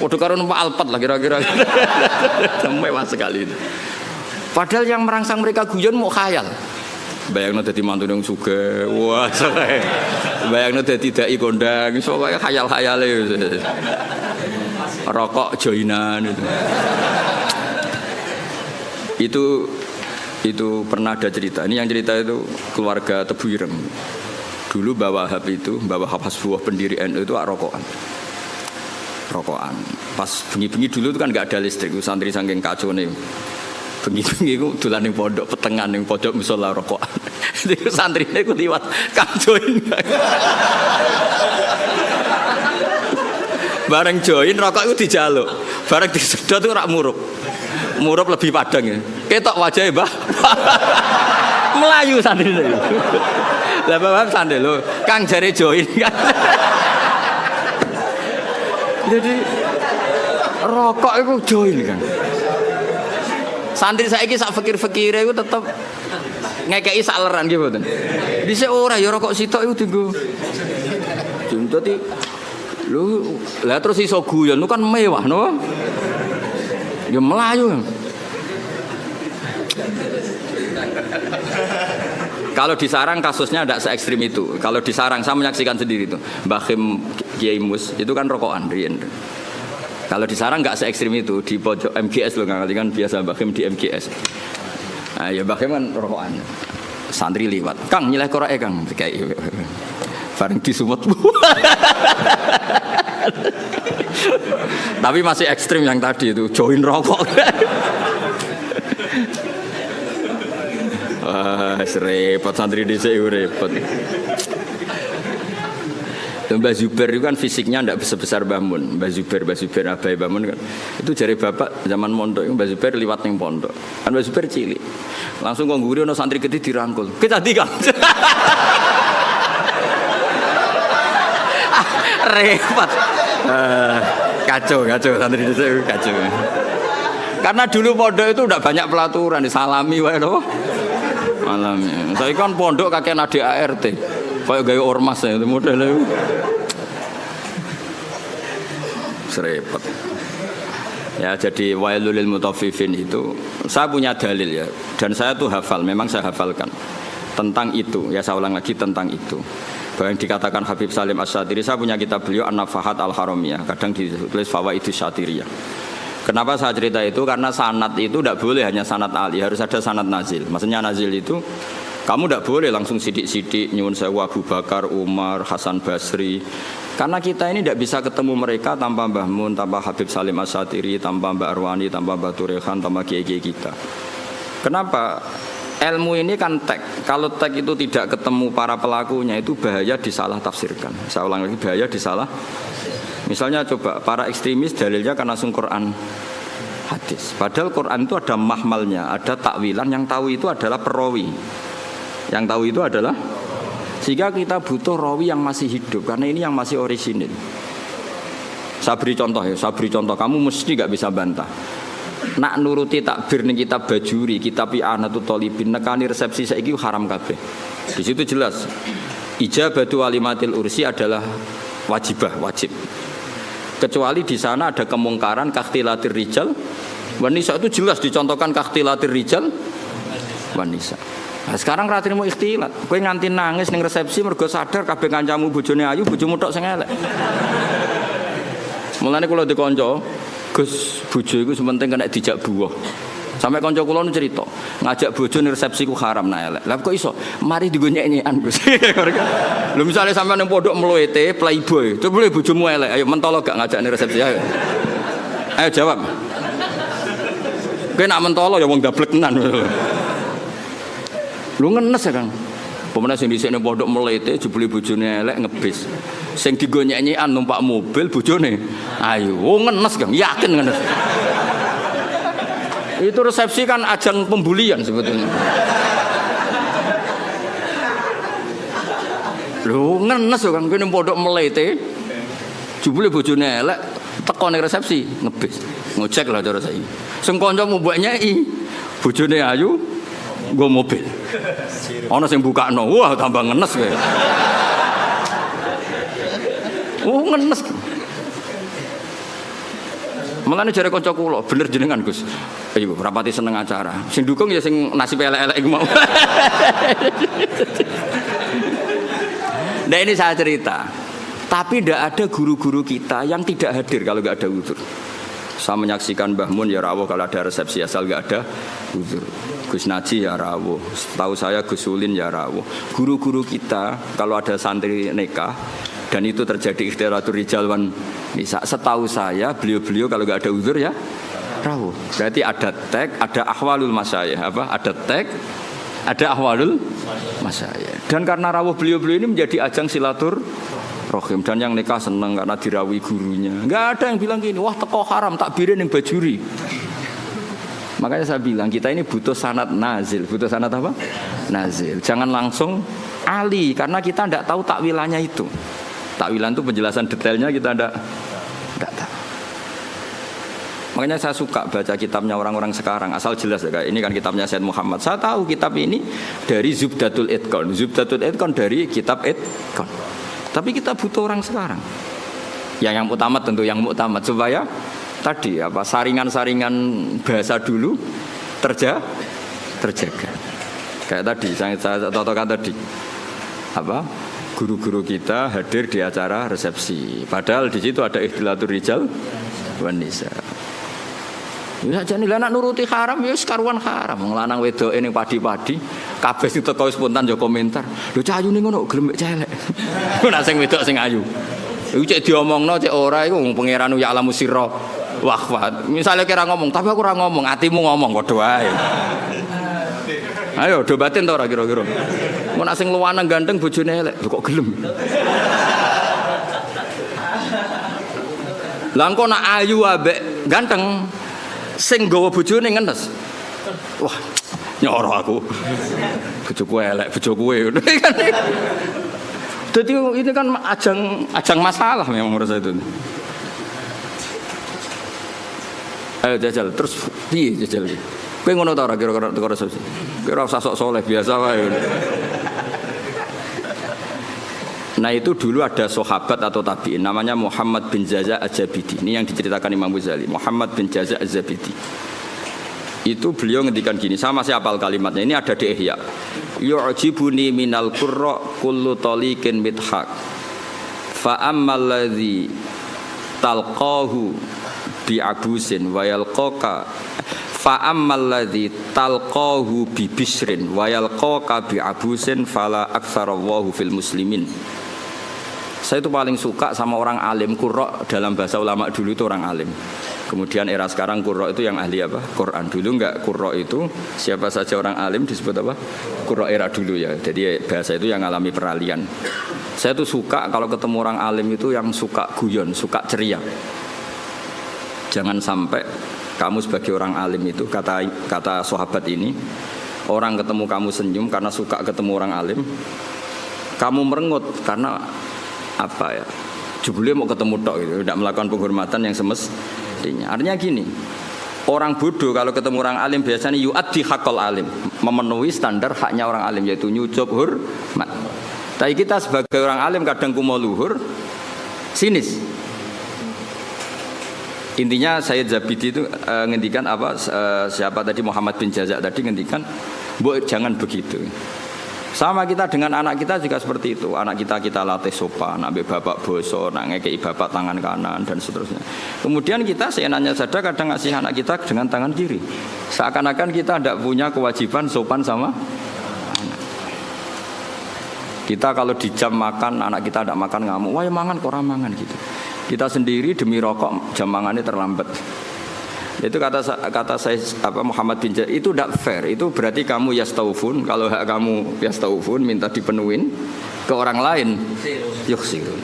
Padha karo numpak Alphard lah kira-kira. Mewah sekali itu. Padahal yang merangsang mereka guyon mau khayal. Bayangno dadi mantu nang sugih. Wah, sae. Bayangno dadi dai kondang, iso kaya khayal-khayale. Rokok joinan itu. Itu pernah ada cerita. Ini yang cerita itu keluarga Tebu Ireng. Dulu Mbah Wahab itu, Mbah Wahab Hasbuah pendiri NU itu rokokan. Pas bengi-bengi dulu itu kan enggak ada listrik, santri saking kacone. Bengi-bengi ku dolan ning pondok petengan ning pojok musala rokokan. Iku santrine ku liwat Kang join. Bareng join rokok iku dijaluk. Bareng disedot itu rak murup. Murup lebih padang ya. Ketok wajahe, Mbah. Melayu santrine. Lah Bapak sandel lho, Kang jare join kan. Jadi rokok iku join kan. Santri saiki sak fikir-fikire iku tetep ngekeki sak leran nggih mboten. Dhisik ora ya rokok sitok iku dienggo. Dadi lho, lah terus iso guyon kan mewah no. Ya melayu. Kalau di Sarang kasusnya tidak se-ekstrim itu. Kalau di Sarang saya menyaksikan sendiri itu. Mbah Khim Kiai Mus itu kan rokokan riyen. Kalau di Sarang nggak se-ekstrim itu, di pojok MGS loh kan biasa Mbah Khim di MGS. Nah, ya Mbah Khim kan rokokan. Santri liwat. Kang nyileh korake Kang kayak bareng disumut. Tapi masih ekstrim yang tadi itu join rokok. Wah, repot santri dhisik repot. Mbah Zubair itu kan fisiknya tidak sebesar Mbah Mun. Mbah Zubair abai Mbah Mun kan. Itu jari bapak zaman mondok, Mbah Zubair liwat ning pondok. Kan Mbah Zubair cilik. Langsung kok ngguri ono santri gede dirangkul. Kita Kang. Repot. Kacau santri itu kacau. Karena dulu pondok itu udah banyak pelaturan, disalami wae lho. Alami. Saya kan pondok kakek adik ART. Kayak gaya ormas ya itu modelnya. Serempet. Ya jadi wailul lil mutaffifin itu saya punya dalil ya dan saya tuh hafal, memang saya hafalkan tentang itu. Ya saya ulang lagi tentang itu. Bahwa yang dikatakan Habib Salim Asy-Syatiri, saya punya kitab beliau An-Nafahat Al-Haramiyah, kadang ditulis Fawaidus Syatiriyah. Kenapa saya cerita itu? Karena sanad itu tidak boleh hanya sanad ali, harus ada sanad nazil. Maksudnya nazil itu kamu tidak boleh langsung sidik-sidik nyuwun sewu Abu Bakar, Umar, Hasan Basri. Karena kita ini tidak bisa ketemu mereka tanpa Mbah Mun, tanpa Habib Salim Asy-Syatiri, tanpa Mbak Arwani, tanpa Mbah Turehan, tanpa kiai-kiai kita. Kenapa? Ilmu ini kan tek. Kalau tek itu tidak ketemu para pelakunya itu bahaya disalah tafsirkan. Saya ulang lagi, bahaya disalah. Misalnya coba para ekstremis dalilnya kan langsung Quran hadis. Padahal Quran itu ada mahmalnya, ada takwilan, yang tahu itu adalah perawi. Yang tahu itu adalah, sehingga kita butuh rawi yang masih hidup karena ini yang masih orisinil. Saya beri contoh ya, kamu mesti gak bisa bantah. Nak nuruti takbir ning kitab Bajuri, kitab I'anatul Thalibin, nekani resepsi saiki haram kabeh. Di situ jelas ijabatu walimatil ursi adalah wajib. Kecuali di sana ada kemungkaran kakhtilatir rijal wanisa, itu jelas dicontohkan kakhtilatir rijal wanisa. Nah, sekarang ra trimo ikhtilat. Kowe nganti nangis ning resepsi mergo sadar kabeh kancamu bojone ayu, bojomu tok sing elek. Mulane kula dikonco, Gus, bojo iku sementing kena dijak buah. Sampai kanca kula nu cerita, ngajak bojo ning resepsi ku haram nah elek. Lah kok iso? Mari digo nyek-nyekan, Gus. Lho misale sampean ning pondok mluwete playboy, terus boleh bojomu elek, ayo mentolo gak ngajak ning resepsi ayo. Ayo jawab. Kowe nak mentolo ya wong dablek tenan. Lu ngenes ya Kang. Pemenang sing dhisik ning pondok mlete jebule bojone elek ngebis. Sing digo nyek-nyekan numpak mobil bojone. Ayo, ngenes Kang, yakin ngenes. Itu resepsi kan ajang pembulian sebetulnya. Lu ngenes Kang, kowe ning pondok mlete jebule bojone elek teko ning resepsi ngebis. Ngojek lah cara saiki. Sing kancamu mbok nyeki bojone ayu nggo mobil. Ana sing bukakno, wah tambah ngenes kowe. Ngenes. Mulane jare kanca kula, bener jenengan Gus. Ayo rapati seneng acara. Sing dukung ya sing nasib elek-elek iku mau. Nah ini saya cerita. Tapi tidak ada guru-guru kita yang tidak hadir kalau nggak ada uzur. Saya menyaksikan Mbah Mun ya rawuh kalau ada resepsi asal nggak ada uzur. Gus Naji ya rawuh. Setahu saya Gus Ulin ya rawuh. Guru-guru kita kalau ada santri nikah dan itu terjadi ikhtilatul rijal wan nisa, setahu saya beliau-beliau kalau nggak ada uzur ya rawuh. Berarti ada tag, ada ahwalul masyayikh, apa? Ada tag, ada ahwalul masyayikh. Dan karena rawuh beliau-beliau ini menjadi ajang silaturahim, dan yang nikah seneng karena dirawi gurunya. Nggak ada yang bilang gini, wah teko haram takbirin yang Bajuri. Makanya saya bilang kita ini butuh sanad nazil. Butuh sanad apa? Nazil. Jangan langsung ali, karena kita tidak tahu takwilannya itu. Takwilan itu penjelasan detailnya kita tidak tahu. Makanya saya suka baca kitabnya orang-orang sekarang, asal jelas ya. Ini kan kitabnya Said Muhammad. Saya tahu kitab ini dari Zubdatul Itqan. Zubdatul Itqan dari kitab Itqan. Tapi kita butuh orang sekarang. Yang utama tentu yang muktamad, supaya tadi apa saringan-saringan bahasa dulu terjaga. Kayak tadi saya contohkan tadi. Apa? Guru-guru kita hadir di acara resepsi. Padahal di situ ada ikhtilatul rijal wan nisa. Ya jane lah nak nuruti haram ya sekaruan haram. Wong lanang wedoke ning padi-padi kabeh sing teko spontan yo komentar. Lho cah ayune ngono gelem mek celek. Nek sing wedok sing ayu. Iku cek diomongno cek ora iku wong pangeran ya alamu sirra wa akhfat. Misale kira ngomong, tapi aku ora ngomong, atimu ngomong padha wae. Ayo do batin to ora kira-kira. Mun nek sing luwanang ganteng bojone elek, kok gelem. Lah engko nak ayu ambek ganteng sing nggawa bojone ngenes. Wah, nyoro aku. Bojoku elek, bojoku ngono kan. Jadi ini kan ajang masalah memang menurut saya itu. Ayo jajal, terus piye jajal iki? Kowe ngono ta ora kira-kira teko resepsi? Kira usah sok soleh biasa wae. Nah itu dulu ada sahabat atau tabi'in namanya Muhammad bin Jaza' Az-Zabidi. Ini yang diceritakan Imam Ghazali, Muhammad bin Jaza' Az-Zabidi. Itu beliau ngendikan gini, sama saya hafal kalimatnya. Ini ada di Ihya. Yu'jibuni minal qurra kullu taliqin mithaq. Fa ammal ladzi talqahu bi abusin wa yalqaka fa ammal ladzi talqahu bi bisrin wa yalqaka bi abusin fala aktsarallahu fil muslimin. Saya itu paling suka sama orang alim. Qurra dalam bahasa ulama dulu itu orang alim. Kemudian era sekarang qurra itu yang ahli apa? Quran. Dulu enggak, qurra itu siapa saja orang alim disebut apa? Qurra era dulu ya. Jadi bahasa itu yang alami peralihan. Saya tuh suka kalau ketemu orang alim itu yang suka guyon, suka ceria. Jangan sampai kamu sebagai orang alim itu, kata sahabat ini, orang ketemu kamu senyum karena suka ketemu orang alim, kamu merengut karena apa ya? Jebule mau ketemu tok gitu, tidak melakukan penghormatan yang semestinya. Artinya gini, orang bodoh kalau ketemu orang alim biasanya yu'addi haqqal alim, memenuhi standar haknya orang alim yaitu nyucuk hormat. Tapi kita sebagai orang alim kadang kumo luhur, sinis. Intinya Sayyid Zabidi itu ngendikan apa? Siapa tadi Muhammad bin Jaza' tadi ngendikan, jangan begitu. Sama kita dengan anak kita juga seperti itu. Anak kita latih sopan, ambil bapak boso, nak ngekei bapak tangan kanan dan seterusnya. Kemudian kita seenaknya saja kadang ngasih anak kita dengan tangan kiri. Seakan-akan kita tidak punya kewajiban sopan sama anak. Kita kalau di jam makan, anak kita tidak makan ngamuk, wah mangan kok mangan gitu. Kita sendiri demi rokok jam mangannya terlambat. Itu kata saya Muhammad bin Jaza, itu tidak fair. Itu berarti kamu yastaufun. Kalau hak kamu yastaufun minta dipenuhin ke orang lain yuksirun.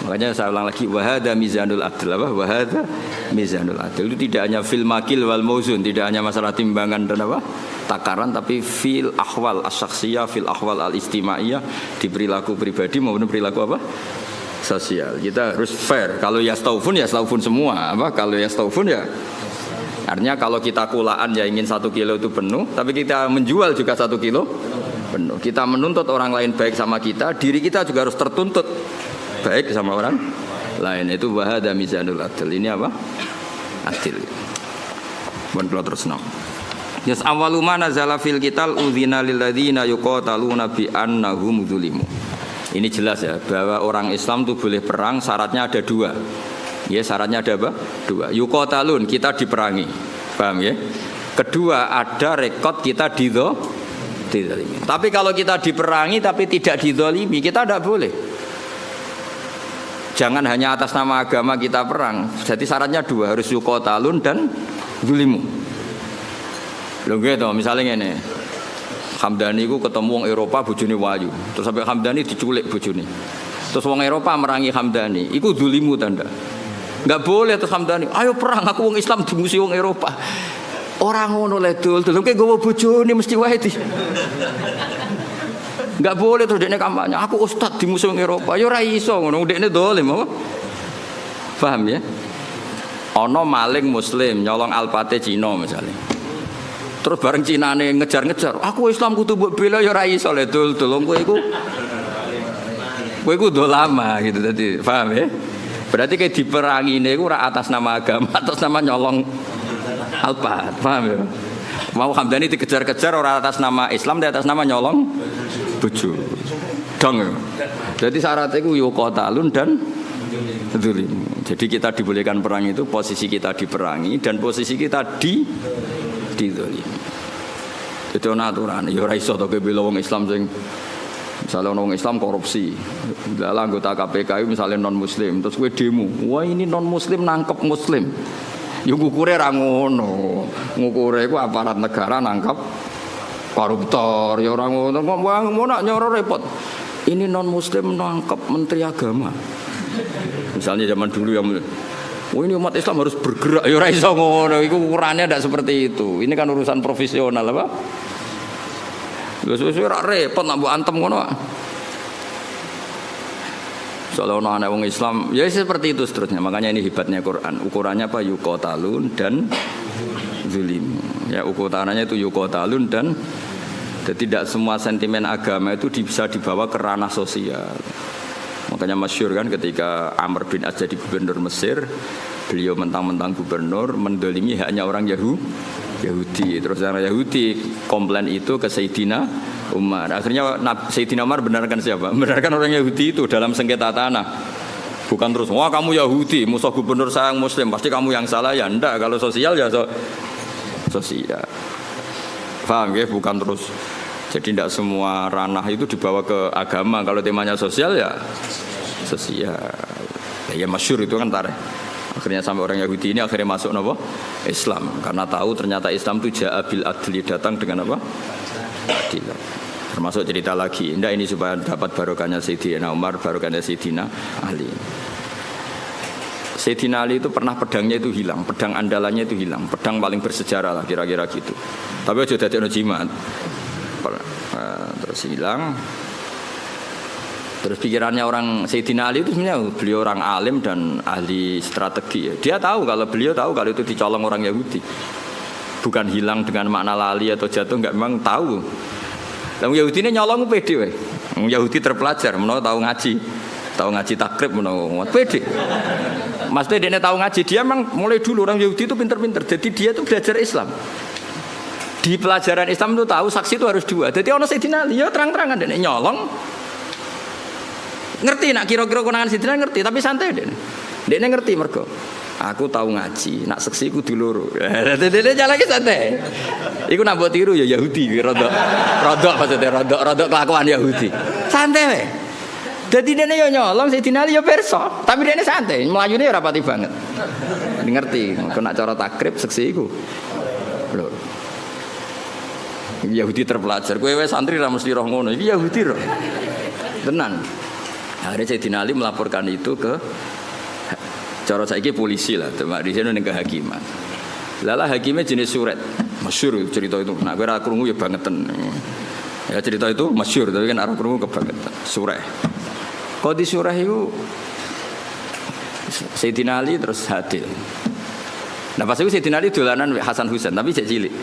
Makanya saya ulang lagi, wahada mizanul adl. Apa? Wahada mizanul adl. Itu tidak hanya fil makil wal mauzun, tidak hanya masalah timbangan dan apa? Takaran, tapi fil ahwal as-syakhsiyah, fil ahwal al-istimaiyah, di perilaku pribadi maupun perilaku apa? Sosial. Kita harus fair. Kalau yastaufun semua. Apa? Kalau yastaufun ya artinya kalau kita kulaan ya ingin 1 kilo itu penuh, tapi kita menjual juga 1 kilo penuh. Kita menuntut orang lain baik sama kita, diri kita juga harus tertuntut baik sama orang lain. Itu wahada mizanul adil. Ini apa? Adil. Bon terus no. Yas awwalu ma nazala fil qital udzina lil ladzina yuqataluna bi annahum dzulimu. Ini jelas ya bahwa orang Islam itu boleh perang, syaratnya ada 2. Ya, syaratnya ada apa? 2. Yuqatalun, kita diperangi. Paham ya? Kedua, ada rekod kita dizalimi. Tapi kalau kita diperangi tapi tidak dizalimi, kita tidak boleh. Jangan hanya atas nama agama kita perang. Jadi syaratnya 2, harus yuqatalun dan zulimu. Lho gitu, misalnya ini Hamdani ku ketemu wong Eropa bojone wayu. Terus sampai Hamdani diculik bojone. Terus wong Eropa merangi Hamdani, iku zulimu tanda. Enggak boleh terus Hamdani, ayo perang aku wong Islam dimusuhi wong Eropa. Ora ngono le dul, kowe gowo bojone mesti wae di. Enggak boleh terus dekne kampanye, aku ustaz dimusuhi wong Eropa. Ya ora iso ngono, dekne dolim apa? Paham ya? Ana maling muslim nyolong alpate Cina misalnya. Terus bareng Cinane ngejar-ngejar, aku Islam kudu mbok bela ya ora iso le dul kowe iku do lama gitu tadi. Paham ya? Berarti kayak diperangi niku ora atas nama agama, atas nama nyolong alpat. Paham ya? Mau Hamdani dikejar-kejar ora atas nama Islam, tapi atas nama nyolong bojo. Dong. Jadi syaratnya iku yuqatalun dan dzulim. Jadi kita dibolehkan perang itu posisi kita diperangi dan posisi kita dizalimi. Itu ana aturan. Ya ora iso to bela wong Islam sing misalnya wong Islam korupsi. Lah anggota KPK misalnya non muslim terus kowe demo. Wah ini non muslim nangkep muslim. Ya ngukure ra ngono. Ngukure iku aparat negara nangkep koruptor. Ya ora ngono. Mau nak nyoro repot. Ini non muslim nangkep menteri agama. Misalnya zaman dulu yang ini umat Islam harus bergerak, ya ora iso ngono, iku ukurannya tidak seperti itu. Ini kan urusan profesional apa? Wis ora repot nak mbok antem ngono. Soalnya ono anak wong Islam, ya seperti itu seterusnya. Makanya ini hebatnya Quran. Ukurannya apa? Yuqatalun dan zulim. Ya ukurannya itu yuqatalun dan tidak semua sentimen agama itu bisa dibawa ke ranah sosial. Makanya masyhur kan ketika Amr bin As jadi gubernur Mesir, beliau mentang-mentang gubernur mendolimi haknya orang Yahudi. Terus orang Yahudi komplain itu ke Sayyidina Umar. Akhirnya Sayyidina Umar benarkan siapa? Benarkan orang Yahudi itu dalam sengketa tanah. Bukan terus, wah kamu Yahudi, musuh gubernur saya yang Muslim, pasti kamu yang salah ya. Enggak, kalau sosial ya sosial. Paham ya? Bukan terus. Jadi tidak semua ranah itu dibawa ke agama. Kalau temanya sosial ya sosial. Ya masyhur itu kan tarik. Akhirnya sampai orang Yahudi ini akhirnya masuk apa? Islam. Karena tahu ternyata Islam itu ja'abil adli, datang dengan apa? Adil. Termasuk cerita lagi. Tidak ini supaya dapat barokahnya Sayyidina Umar, barokahnya Sayyidina Ali. Sayyidina Ali itu pernah pedangnya itu hilang, pedang andalannya itu hilang, pedang paling bersejarah lah kira-kira gitu. Tapi aja dadekno jimat. Terus hilang. Terus pikirannya orang Sayyidina Ali itu sebenarnya beliau orang alim dan ahli strategi. Dia tahu beliau tahu kalau itu dicolong orang Yahudi. Bukan hilang dengan makna lali atau jatuh, enggak, memang tahu. Lah Yahudi ini nyolong pede wae. Yahudi terpelajar, menawa tahu ngaji takrib menawa pede. Maksudnya dia tahu ngaji, dia memang mulai dulu orang Yahudi itu pinter-pinter. Jadi dia tuh belajar Islam. Di pelajaran Islam itu tahu saksi itu harus dua. Jadi orang Sayyidina Ali ya terang-terangan dia nyolong. Ngerti nak kira-kira konangan Sayyidina ngerti, tapi santai dia. Dia ngerti mergo. Aku tahu ngaji, nak saksi ku diloro. Dia jalan lagi santai. Iku nak buat tiru ya Yahudi, rodok maksudnya rodok kelakuan Yahudi. Santai weh. Jadi dia yo nyolong Sayyidina Ali yo perso, tapi dia santai, melayune ora pati banget. Ngerti, kena cara takrib saksi iku. Lho. Yahudi terpelajar, kowe wis santri ra mesti roh ngono. Iki Yahudi roh. Tenan. Akhirnya Sayyidina Ali melaporkan itu ke cara saiki polisi lah, teman di sini ning kehakiman. Lala hakimnya jenis suret. Masyhur cerita itu. Nah, kowe ra krungu ya bangetan. Ya cerita itu masyhur, tapi kan arah krungu kebangetan. Surah. Qadi surah itu Sayyidina Ali terus hadir. Nah pas itu Sayyidina Ali dolanan Hasan Husain, tapi cek cilik.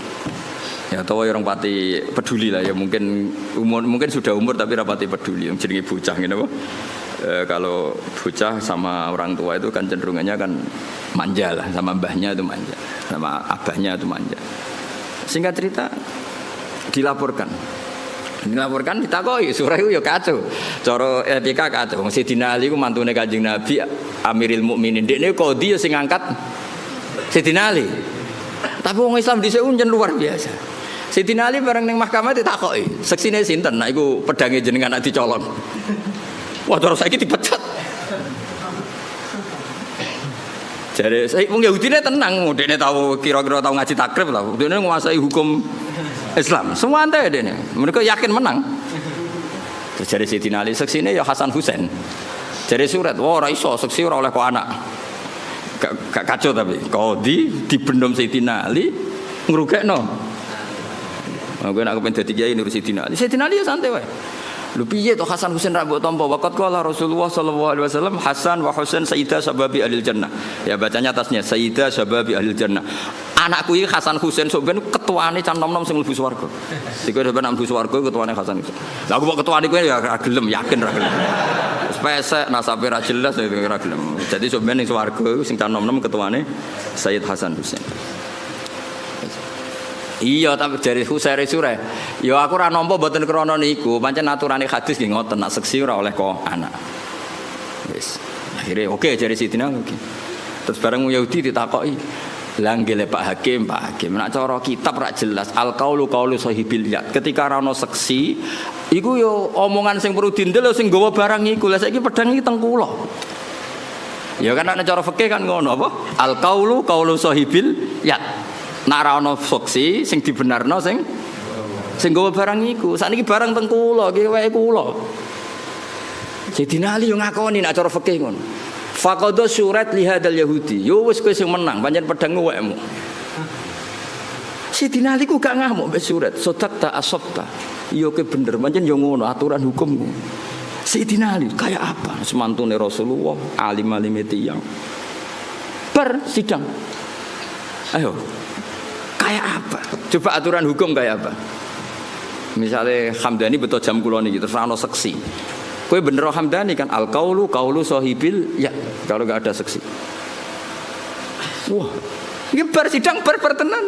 Ya tahu orang pati peduli lah ya, mungkin sudah umur tapi rapati peduli yang jenenge bocah gitu. Kalau bocah sama orang tua itu kan cenderungannya kan manja lah, sama mbahnya itu manja, sama abahnya itu manja. Singkat cerita dilaporkan ditakoi surah itu ya kacau. Cara etika kacau. Sayyidina Ali ku mantune Kanjeng Nabi Amirul Mukminin. Dekne qadhi ya sing ngangkat Sayyidina Ali. Tapi wong Islam dhisik njen luar biasa. Sayyidina Ali bareng ning mahkamah ditakoki, seksine sinten? Nah iku pedange jenengan nak dicolong. Wah, terus saiki dipecat. Jadi saya wong Yahudine tenang, dekne tahu kira-kira tahu ngaji takrib lah. Dekne nguasai hukum Islam. Semua ante dekne. Mereka yakin menang. Terus jadi Sayyidina Ali seksine ya Hasan Husain. Jadi surat, wah ora iso seksi ora oleh kok anak. Gak kacau tapi qadhi dibendom Sayyidina Ali ngrugekno. Aku nak kepen dadi kiai nurut Sayyidina Ali. Sayyidina Ali ya santai wae. Lho piye to Hasan Husain ra mbok tampa waqat qala Rasulullah sallallahu alaihi wasallam Hasan wa Husain sayyidah sababi ahli jannah. Ya bacanya atasnya sayyidah sababi ahli jannah. Anakku iki Hasan Husain sok ben ketuane cah nom-nom sing mlebu swarga. Dikowe ben mlebu swarga ketuane Hasan Husain. Lah aku kok ketuane kowe ya ra gelem, yakin ra gelem. Wis pesek nasabe ra jelas ya ra gelem. Jadi sok ben ning swarga sing cah nom-nom ketuane Sayyid Hasan Husain. Iya tapi dari Husairi surah. Ya aku ora nampa mboten krana niku, pancen aturane hadis nggih ngoten, nak seksi ora oleh kok anak. Wis. Akhire oke jare Sidina oke. Terus bareng Yahudi ditakoki, "Lah nggih Pak Hakim, nek cara kitab rak jelas al qaulu qaulu sahibil yad." Ketika ora ono seksi, iku yo omongan sing perlu dindel sing nggawa barang iku. Lah saiki pedang iki teng kula. Ya kan nek cara fikih kan ngono apa? Al qaulu qaulu sahibil yad. Nek ora ana saksi sing dibenarno sing nggawa barang iku. Sakniki barang teng kula, iki wae kula. Sayyidina Ali yo ngakoni nek cara fikih ngono. Faqadha surat li hadzal yahudi. Yo wis kowe sing menang, pancen pedang wekmu. Sidina Ali ku gak ngamuk mbek surat. Sodakta asabta. Yo ke bener, pancen yo ngono aturan hukum. Sidina Ali kayak apa? Semantune Rasulullah, alim-alime tiyang. Sidang. Ayo. Kayak apa? Coba aturan hukum kayak apa? Misalnya Hamdani betul jam kula niki terus ana seksi. Kowe bener Hamdani kan al-qaulu qaulu sahibil ya kalau enggak ada seksi. Wah, ini sidang tenan.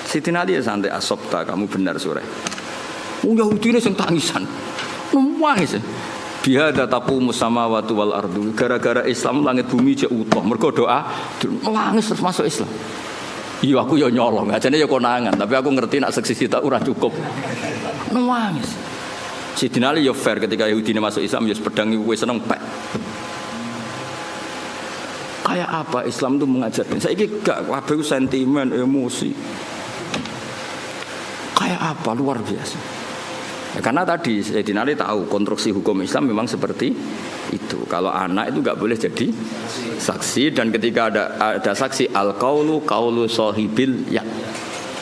Siti Ali ya santai asopta kamu benar sore. Yahudi ini sing tangisan. Nangis. Biada taqumu samawati wal ardu. Gara-gara Islam langit bumi cek utuh. Mergo doa nangis terus masuk Islam. Iya aku ya nyolong, ajane ya konangan, tapi aku ngerti nak seksi tak ora cukup. Nangis. Sidina Ali ya fair ketika Yahudi ini masuk Islam ya pedang iku wis seneng pek. Kayak apa Islam itu mengajarkan? Saiki gak kabeh sentimen, emosi. Kayak apa luar biasa. Ya, karena tadi Sidina Ali tahu konstruksi hukum Islam memang seperti itu. Kalau anak itu gak boleh jadi saksi dan ketika ada saksi al-qaulu qaulu sahibil ya.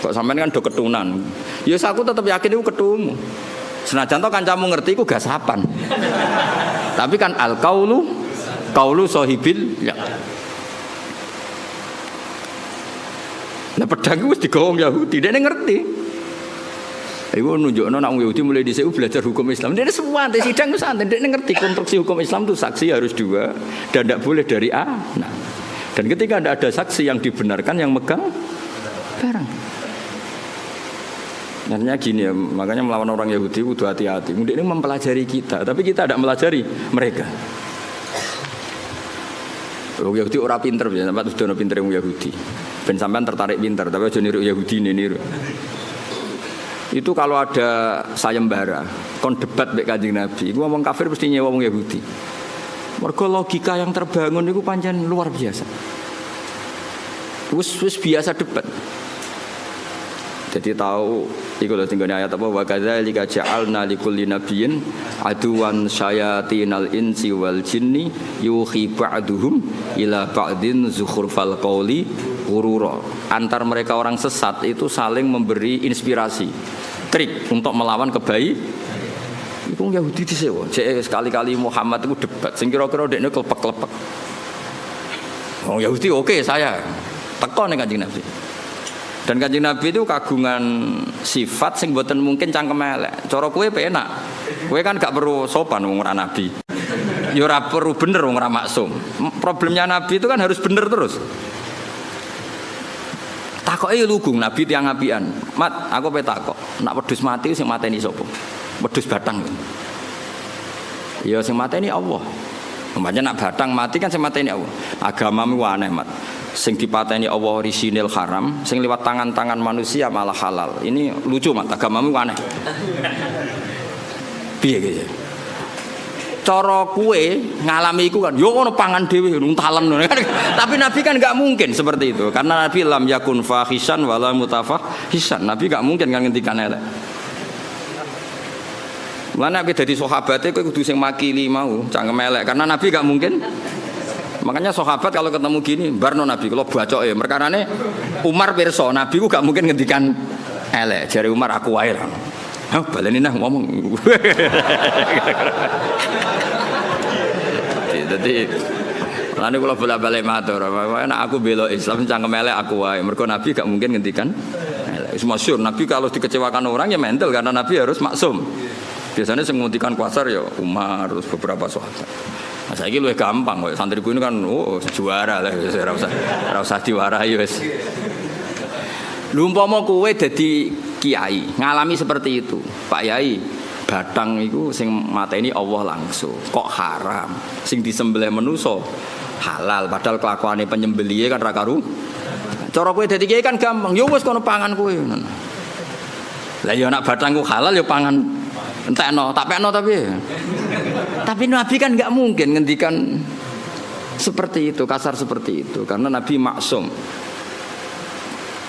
Kok sampean kan do ketunan. Ya aku tetap yakin itu ketumu. Senajan to kancamu ngerti iku gasapan. Tapi kan al-qaulu qaulu sahibil ya. Nah pedang wis digowong Yahudi, dia ngerti. Iku nunjukno nek Yahudi mulai dhisik belajar hukum Islam. Dia semua di sidang ku santai, dia ngerti konstruksi hukum Islam itu saksi harus dua dan tidak boleh dari A. Nah, dan ketika tidak ada saksi yang dibenarkan yang megang barang. Artinya gini ya, makanya melawan orang Yahudi kudu hati-hati. Mungkin ini mempelajari kita, tapi kita tidak melajari mereka. Orang Yahudi orang pinter, sampai sudah pinter yang Yahudi. Ben sampean tertarik pinter, tapi aja niru Yahudi ini niru. Itu kalau ada sayembara, kon debat mbek Kanjeng Nabi, iku ngomong kafir mesti nyewa wong Yahudi. Mergo logika yang terbangun itu pancen luar biasa. Wis biasa debat. Jadi tahu iku lho tinggone ayat apa wa kadzalika ja'alna likulli nabiyyin aduwan syayatinal insi wal jinni yuhi ba'duhum ila ba'din zukhrufal qauli ghurura. Antar mereka orang sesat itu saling memberi inspirasi, trik untuk melawan kebaikan. Iku Yahudi disewa. Jek sekali-kali Muhammad itu debat sing kira-kira dekne klepek-klepek. Wong Yahudi oke saya teko ning Kanjeng Nabi. Dan Kanjeng Nabi itu kagungan sifat sing mboten mungkin cangkem elek. Cara kowe penak. Kowe kan gak perlu sopan wong ora nabi. Ya ora perlu bener wong ora maksum. Problemnya Nabi itu kan harus bener terus. Takoke lugung Nabi tiyang apian. Mat, aku pe takok. Nak wedhus mati sing mateni sapa? Wedhus batang. Ya sing mateni Allah. Umpamanya nak batang mati kan sing mateni Allah. Agamamu aneh, Mat. Sing dipateni Allah orisinil haram, sing lewat tangan-tangan manusia malah halal. Ini lucu Mat, agamamu aneh. Piye gitu. Cara kue ngalami iku kan, yo ono pangan dhewe nuntalen. Tapi Nabi kan enggak mungkin seperti itu. Karena Nabi lam yakun fahisan wala mutafahisan. Nabi enggak mungkin kan ngendikan elek. Mana nek dadi sahabate kowe kudu sing makili mau, cangkem elek karena Nabi enggak mungkin. Makanya sahabat kalau ketemu gini, barno Nabi kalau bacoke perkarane Umar pirsa, Nabi ku gak mungkin ngendikan elek. Jare Umar aku wae lah. Hah, baleni nah ngomong. Jadi lane kula bola-balik matur, nek aku bela Islam cangkem elek aku wae. Mergo Nabi gak mungkin ngendikan elek. Wis masyhur Nabi kalau dikecewakan orang ya mental karena Nabi harus maksum. Biasanya sing ngendikan kuasar ya Umar terus beberapa sahabat. Nah, saiki luwih gampang kok santriku ini kan juara lah ora usah diwarahi wis. Lha umpama kowe dadi kiai, ngalami seperti itu. Pak Yai, batang iku sing mateni Allah langsung. Kok haram? Sing disembelih manusa halal padahal kelakuane penyembelihe kan ra karu. Cara kowe dadi kiai kan gampang. Ya wis kono pangan kowe. Lah ya nek batangku halal ya pangan entekno, tak pekno tapi Nabi kan nggak mungkin ngendikan seperti itu, kasar seperti itu, karena Nabi maksum.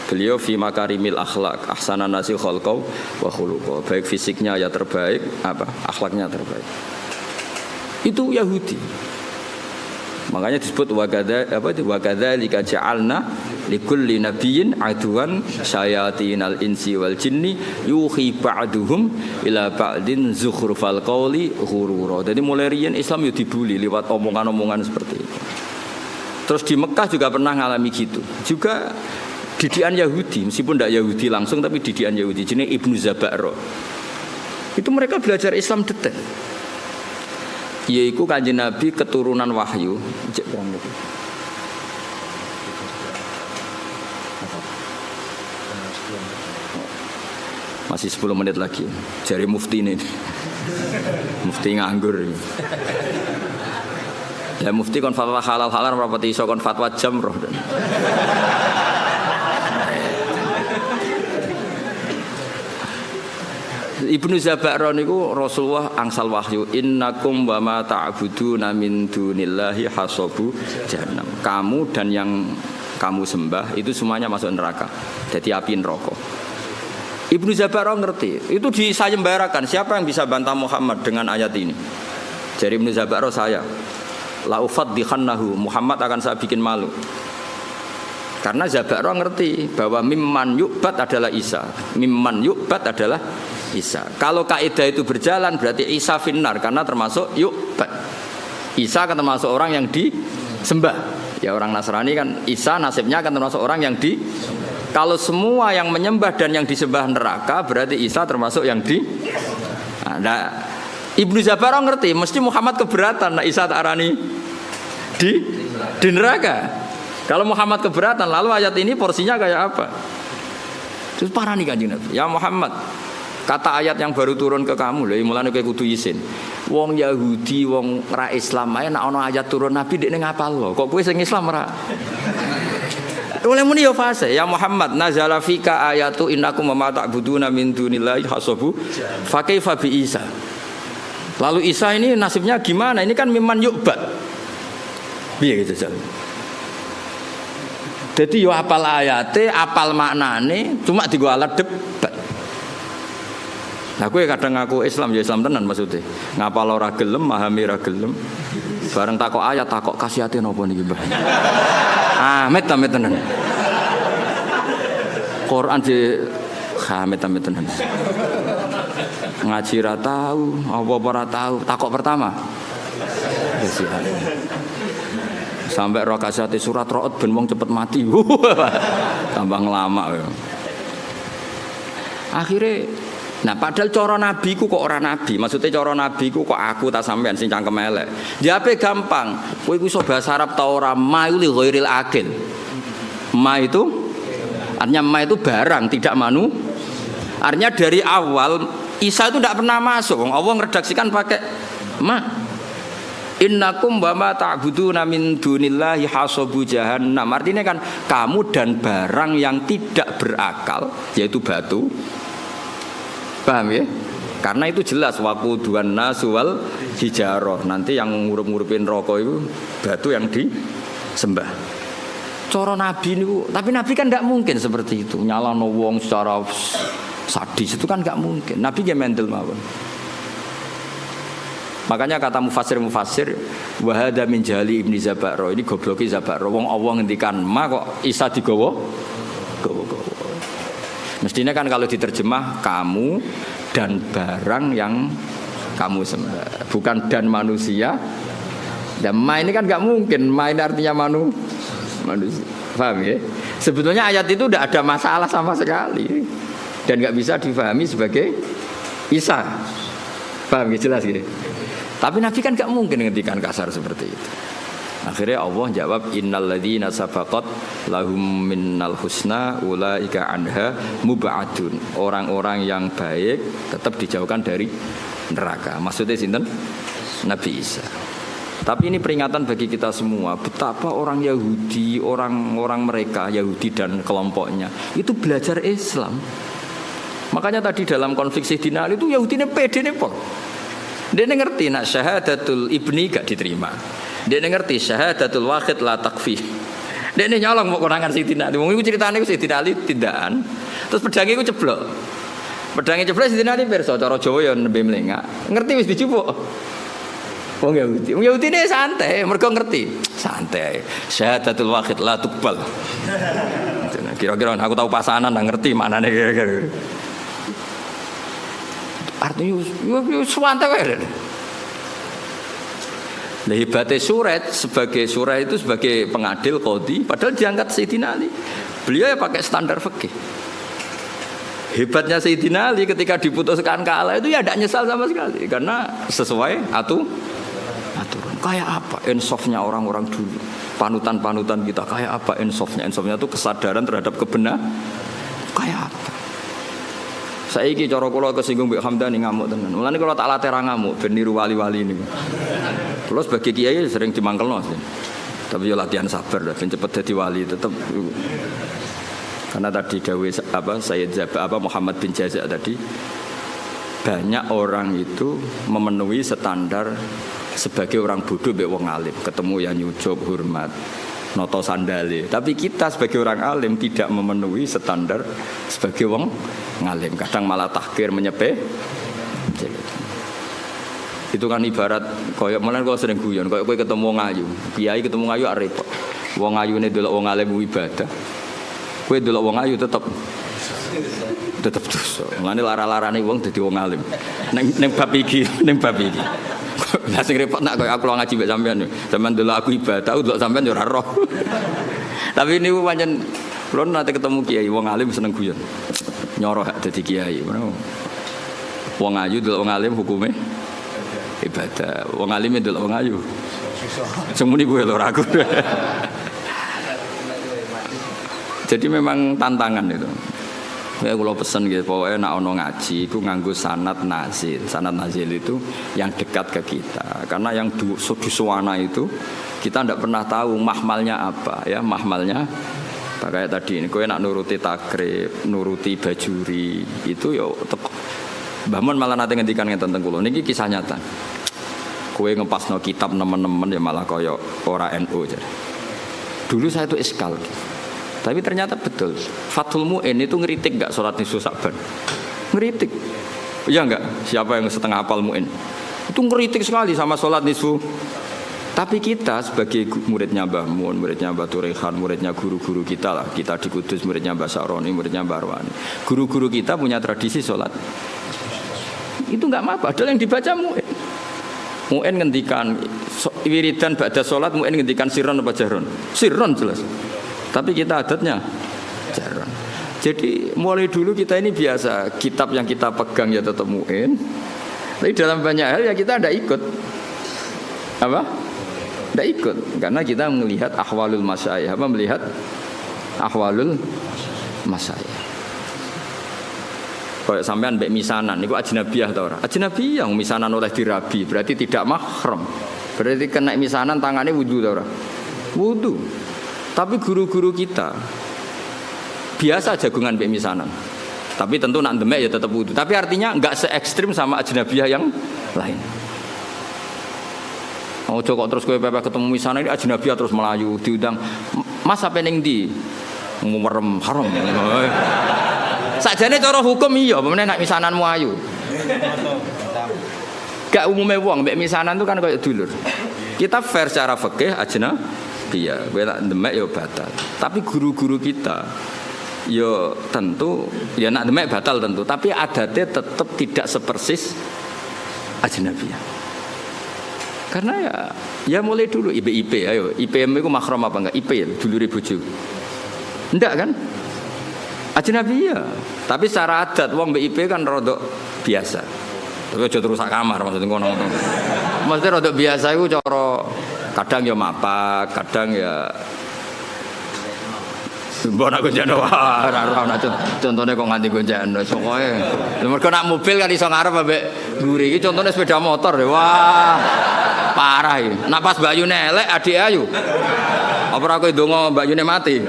Beliau fi makarimil akhlak, ahsanan nasi khalqau wa khuluqau. Baik fisiknya ya terbaik, akhlaknya terbaik. Itu Yahudi. Makanya disebut wa kadzalika ja'alna likulli nabiyyin aduwan syayatinal insi wal jinni yuhi ba'duhum ila ba'din zukhrufal qawli ghurura. Jadi mulai riyen Islam yo dibuli lewat omongan-omongan seperti itu. Terus di Mekah juga pernah ngalami gitu. Juga didikan Yahudi, meskipun tidak Yahudi langsung tapi didikan Yahudi jenenge Ibnu Zabaro. Itu mereka belajar Islam detail. Yaitu Kanjeng Nabi keturunan wahyu. Masih 10 menit lagi. Jari mufti ini. Mufti nganggur. Ya mufti kon fatwa halal rapati iso kon fatwa jamroh. Ibnu Zabaro niku Rasulullah angsal wahyu innakum wa ma ta'buduna min dunillahi hasabu jahannam. Kamu dan yang kamu sembah itu semuanya masuk neraka. Jadi api neraka. Ibnu Zabaro ngerti. Itu disayembarakan. Siapa yang bisa bantah Muhammad dengan ayat ini? Jadi Ibnu Zabaro saya. La ufaddihannahu. Muhammad akan saya bikin malu. Karena Zabaro ngerti bahwa mimman yu'bad adalah Isa. Mimman yu'bad adalah Isa. Kalau kaidah itu berjalan berarti Isa finnar karena termasuk yu'bad. Isa kan termasuk orang yang disembah. Ya orang Nasrani kan Isa nasibnya kan termasuk orang yang di. Kalau semua yang menyembah dan yang disembah neraka berarti Isa termasuk yang di. Nah, Ibnu Zabaro ngerti mesti Muhammad keberatan nah Isa tak arani di neraka. Kalau Muhammad keberatan lalu ayat ini porsinya kayak apa? Terus parani Kanjeng Nabi. Ya Muhammad, kata ayat yang baru turun ke kamu lho, mulane kowe kudu izin. Wong Yahudi, wong ra Islam ae nek ana ayat turun Nabi dekne ngapal lho. Kok kowe sing Islam ra? Oleh muni yo fase. Ya Muhammad, nazala fika ayatu innakum ma ta'buduna min dunillahi hasabu fa kaifa bi Isa. Lalu Isa ini nasibnya gimana? Ini kan mimman yu'bad. Piye gitu Jal? Jadi yo apal ayate, apal maknane, cuma digo alat debat. Nah gue kadang ngaku Islam ya Islam tenan maksudnya. Ngapal ora gelem, memahami ora gelem. Bareng takok ayat takok kasihate napa niki, Mbah. Amit tenan. Quran di amit tenan. Ngaji ra tahu, apa-apa ra tahu. Takok pertama. Sampai roh kasihate surat Ra'd ben wong cepet mati. Tambah ngelama. Akhirnya nah padahal cara nabi ku kok ora nabi. Maksudnya cara nabi ku kok aku tak sampean sing cangkem elek. Jawabe gampang. Kowe iso bahasa Arab ta ora ma li ghairil akil. Ma itu artinya ma itu barang tidak manu. Artinya dari awal Isa itu tidak pernah masuk. Allah ngeredaksikan pakai ma. Innakum wa ma ta'buduna min dunillahi hasabu jahannam. Artinya kan kamu dan barang yang tidak berakal yaitu batu. Paham ya? Karena itu jelas waquduhan nasu wal hijarah. Nanti yang ngurup-ngurupin rokok itu batu yang disembah. Cara nabi niku, tapi nabi kan enggak mungkin seperti itu. Nyalano wong secara sadis itu kan enggak mungkin. Nabi ge mendel mawon. Makanya kata mufassir wa hada min jali Ibnu Zabaro. Ini gobloke Zabaro. Wong Allah ngendikan ma kok Isa digawa. Mestinya kan kalau diterjemah kamu dan barang yang kamu sembah, bukan dan manusia. Dan ma ini kan nggak mungkin. Ma ini artinya manusia. Paham ya? Sebetulnya ayat itu tidak ada masalah sama sekali dan nggak bisa difahami sebagai Isa. Paham ya? Jelas ya? Tapi Nabi kan nggak mungkin ngendikan kasar seperti itu. Akhirnya Allah jawab innal ladzina sabaqat lahum minnal husna ulaika anha mub'adun. Orang-orang yang baik tetap dijauhkan dari neraka. Maksudnya sinten? Nabi Isa. Tapi ini peringatan bagi kita semua betapa orang Yahudi, orang-orang mereka Yahudi dan kelompoknya itu belajar Islam. Makanya tadi dalam konflik Sayyidina Ali itu Yahudi ini pede nih pol. Dia ngerti nak syahadatul ibni gak diterima. Dia ngerti syahadatul wahid la takfi. Dia nyolong mau konangan Sayyidina Ali. Wong iku critane Sayyidina Ali tindakan. Terus pedange iku ceblok. Pedange ceblok Sayyidina Ali pirsa cara Jawa ya nembe mlengak. Ngerti wis dijupuk. Wong Yahudi ini santai, mereka ngerti. Santai. Syahadatul wahid la tuqbal. Kira-kira aku tahu pasanan ngerti maknane kira-kira. Artinya yo santai wae. Lah hebatnya Suret sebagai Suret itu sebagai pengadil qadhi padahal diangkat Sayyidina Ali. Beliau ya pakai standar fikih. Hebatnya Sayyidina Ali ketika diputuskan kalah itu ya tidak nyesal sama sekali karena sesuai aturan. Kayak apa insafnya orang-orang dulu, panutan-panutan kita kayak apa insafnya itu kesadaran terhadap kebenaran kayak apa. Saiki cara kula kesinggung Mbak Hamdani ngamuk tenan. Mulane kula tak latih ra ngamuk ben niru wali-wali niku. Kula sebagai kiai sering dimangkelno sih. Tapi yo latihan sabar lah ben cepet dadi wali tetep. Karena tadi dawuh Sayyid Muhammad bin Jaza tadi banyak orang itu memenuhi standar sebagai orang bodoh mbek wong alim, ketemu yang nyucup hormat, noto sandale. Tapi kita sebagai orang alim tidak memenuhi standar sebagai wong ngalim. Kadang malah tahkir menyepe. Itu kan ibarat koyo malah kalau sering guyon, koyo kowe ketemu wong ayu, kiai ketemu wong ayu repot. Wong ayune delok wong alim ibadah. Kowe delok wong ayu tetep dosa. Mulane lara-larane wong dadi wong alim. Ning bab iki. Lah sing repot nak koyo aku ngaji mbek sampean. Sampeyan delok aku ibadah, aku delok sampean yo ora roh. Tapi niku pancen kula nate ketemu kiai wong alim seneng guyon. Nyoroh dadi kiai. Wong ayu delok wong alim hukume ibadah. Wong alim delok wong ayu. Sing muni kowe lho aku. Jadi memang tantangan itu. Ya kalau pesen gitu, pokoknya nak ono ngaji, itu nganggo sanad nazil. Sanad nazil itu yang dekat ke kita. Karena yang di suwana itu kita tidak pernah tahu mahmalnya apa, ya mahmalnya. Kayak tadi ini, kowe nak nuruti takrib, nuruti bajuri, itu ya Mbah Mun malah nate ngendikan ngeten teng kula. Niki kisah nyata. Kowe ngepasno kitab nemen-nemen ya malah kaya ora NU jadi. Dulu saya itu iskal. Tapi ternyata betul. Fathul Mu'in itu ngeritik enggak sholat nisfu Sa'ban? Ngeritik. Iya enggak? Siapa yang setengah hafal Mu'in? Itu ngeritik sekali sama sholat nisfu. Tapi kita sebagai muridnya Mbah Mun, muridnya Mbah Turehan, muridnya guru-guru kita lah. Kita di Kudus muridnya Mbah Sa'roni, muridnya Mbah Arwani. Guru-guru kita punya tradisi sholat. Itu enggak apa-apa. Padahal yang dibaca Mu'in. Mu'in ngendikan wiridan ba'da sholat, Mu'in ngendikan sirron apa jahron? Sirron jelas. Tapi kita adatnya jarang. Jadi mulai dulu kita ini biasa kitab yang kita pegang ya tetap Mu'in. Tapi dalam banyak hal ya kita tidak ikut. Apa? Tidak ikut. Karena kita melihat ahwalul masyayikh. Apa melihat ahwalul masyayikh. Kayak sampean mbek misanan niku ajnabiyah ta ora? Ajnabiyah misanan oleh dirabi berarti tidak mahram. Berarti kena misanan tangannya wudu ta ora? Wudu. Tapi guru-guru kita biasa jagungan mbek misanan. Tapi tentu nak demek ya tetap wudu. Tapi artinya enggak se ekstrim sama ajnabiyah yang lain. Ojo kok terus kowe pepe ketemu misanan ini ajnabiyah terus melayu diundang. Mas sampe ning ndi? Merem haram. Sakjane cara hukum iya, pemene nak misananmu ayu. Gak umume wong mbek misanan itu kan kayak dulur. Kita fair secara fikih ajnabiyah, kowe nak demek ya batal. Tapi guru-guru kita ya tentu ya nak demek batal tentu, tapi adatnya tetap tidak sepersis ajnabiyah. Karena ya mulai dulu IP ayo IPM itu mahram apa enggak? IP dulure bojo. Enggak kan? Ajnabiyah. Tapi secara adat wong mbek IP kan rodok biasa. Tapi aja terus sak kamar maksudnya ngono. Maksudnya rodok biasa iku cara kadang ya mapak, kadang ya mbok nak gonjano ora contone kok nganti gonjano pokoke. Mergo nak mobil kan iso ngarep ambek mburi iki contone sepeda motor ya. Wah. Parah iki. Nak pas Mbak Yune elek adik ayu. Apa ora kowe ndonga Mbak Yune mati?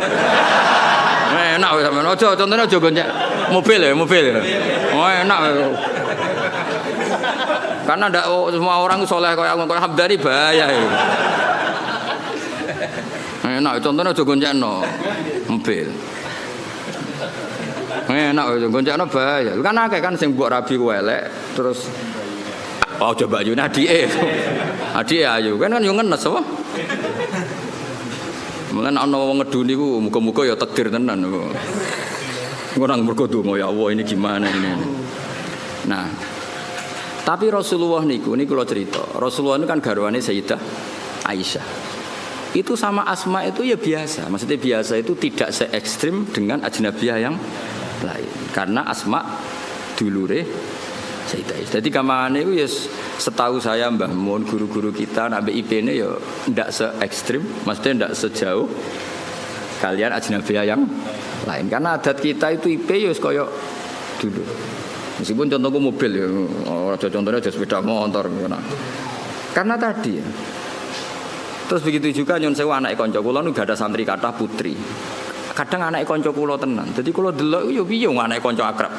Enak wis sampean aja contone aja gonjak mobil ya. Oh enak. Karena ndak semua orang soleh kayak aku kayak Hamdani bahaya iki. Enak contohnya aja goncengno mobil. Enak aja goncengno bahaya. Kan akeh kan sing mbok rabi ku elek terus oh coba Yuna adike. Adik ayu kan yo ngenes apa? Mulane ana wong ngeduni ku muga-muga ya takdir tenan kok. Orang mergo donga ya Allah ini gimana ini. Nah, tapi Rasulullah niku kula cerita. Rasulullah itu kan garwane Sayyidah Aisyah. Itu sama Asma itu ya biasa. Maksudnya biasa itu tidak se ekstrim dengan ajnabiyah yang lain. Karena Asma dulure Sayyidah Aisyah. Jadi kamane itu ya setahu saya Mbah Mun guru-guru kita nabe IP-ne ya ndak se ekstrim, maksudnya ndak sejauh kalian ajnabiyah yang lain. Karena adat kita itu IP ya kaya dulu. Meskipun contohku mobil ya, contohnya aja sepeda motor. Karena tadi ya. Terus begitu juga nyon sewu anak kanca kula nu gak ada santri kathah putri. Kadang anak kanca kula tenan. Jadi kula delok yo piye anak kanca akrab.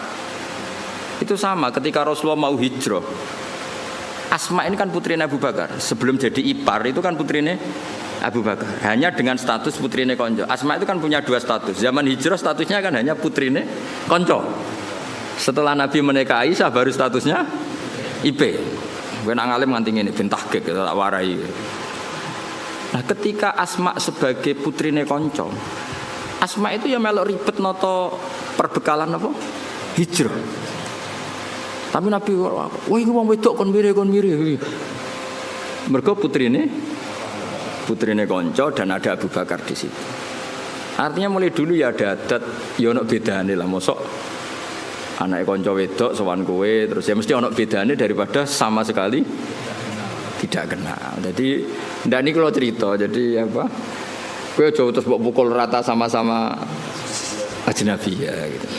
Itu sama ketika Rasulullah mau hijrah. Asma ini kan putrinya Abu Bakar. Sebelum jadi ipar itu kan putrinya Abu Bakar. Hanya dengan status putrinya konco. Asma itu kan punya dua status. Zaman hijrah statusnya kan hanya putrinya konco. Setelah Nabi menikah Aisyah baru statusnya IP. Gue nang alim nganti ngene ben tahqiq tak warai. Nah, ketika Asma sebagai putrinya konco, Asma itu ya melok ribet noto perbekalan apa? Hijrah. Tapi Nabi, wah ini wong wedok kon mire. Mergo putrine konco dan ada Abu Bakar di situ. Artinya mulai dulu ya ada adat, ya ono bedane lah. Mosok anak konco wedok sowan kowe, terus ya mesti ono bedane daripada sama sekali tidak kenal. Jadi ndak niki kalau cerita, jadi apa? Kowe aja terus mbok pukul rata sama-sama ajnabi ya gitu.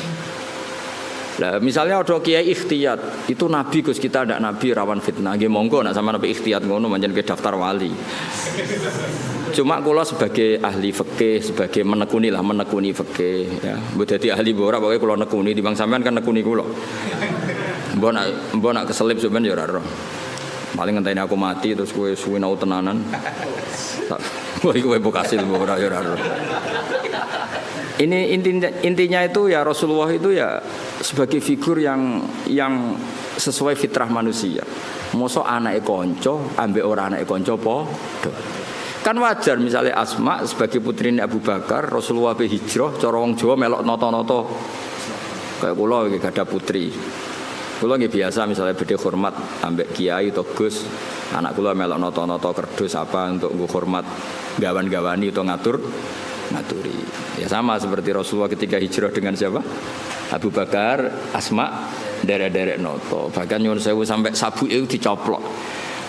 Nah, misalnya ada kiai ikhtiyat, itu nabi Gus kita ada nabi rawan fitnah. Nggih monggo nak sama nabi ikhtiyat ngono manjen ke daftar wali. Cuma kula sebagai ahli fikih, sebagai menekuni fikih ya. Mbok dadi ahli ora pokoke kula nekuni timbang sampean kan nekuni kula. Mbok nak keselip sampean ya ora roh. Paling ngenteni aku mati terus kowe suwi nau tenanan. Kowe kasil ora ya ora roh. Ini intinya itu ya Rasulullah itu ya sebagai figur yang sesuai fitrah manusia. Mosok anake kanca ambek ora anake kanca padha. Kan wajar misalnya Asma sebagai putrine Abu Bakar, Rasulullah be hijrah cara wong Jawa melok nata-nata. Kayak kula iki gak ada putri. Kula nggih biasa misalnya bedhe hormat ambek kiai atau Gus, anak kula melok nata-nata kerdus apa untuk nggo hormat gawan-gawani atau ngaturi. Ya sama seperti Rasulullah ketika hijrah dengan siapa? Abu Bakar, Asma, derek-derek noto. Bahkan nyuwun sewu sampai sabuke dicoplok.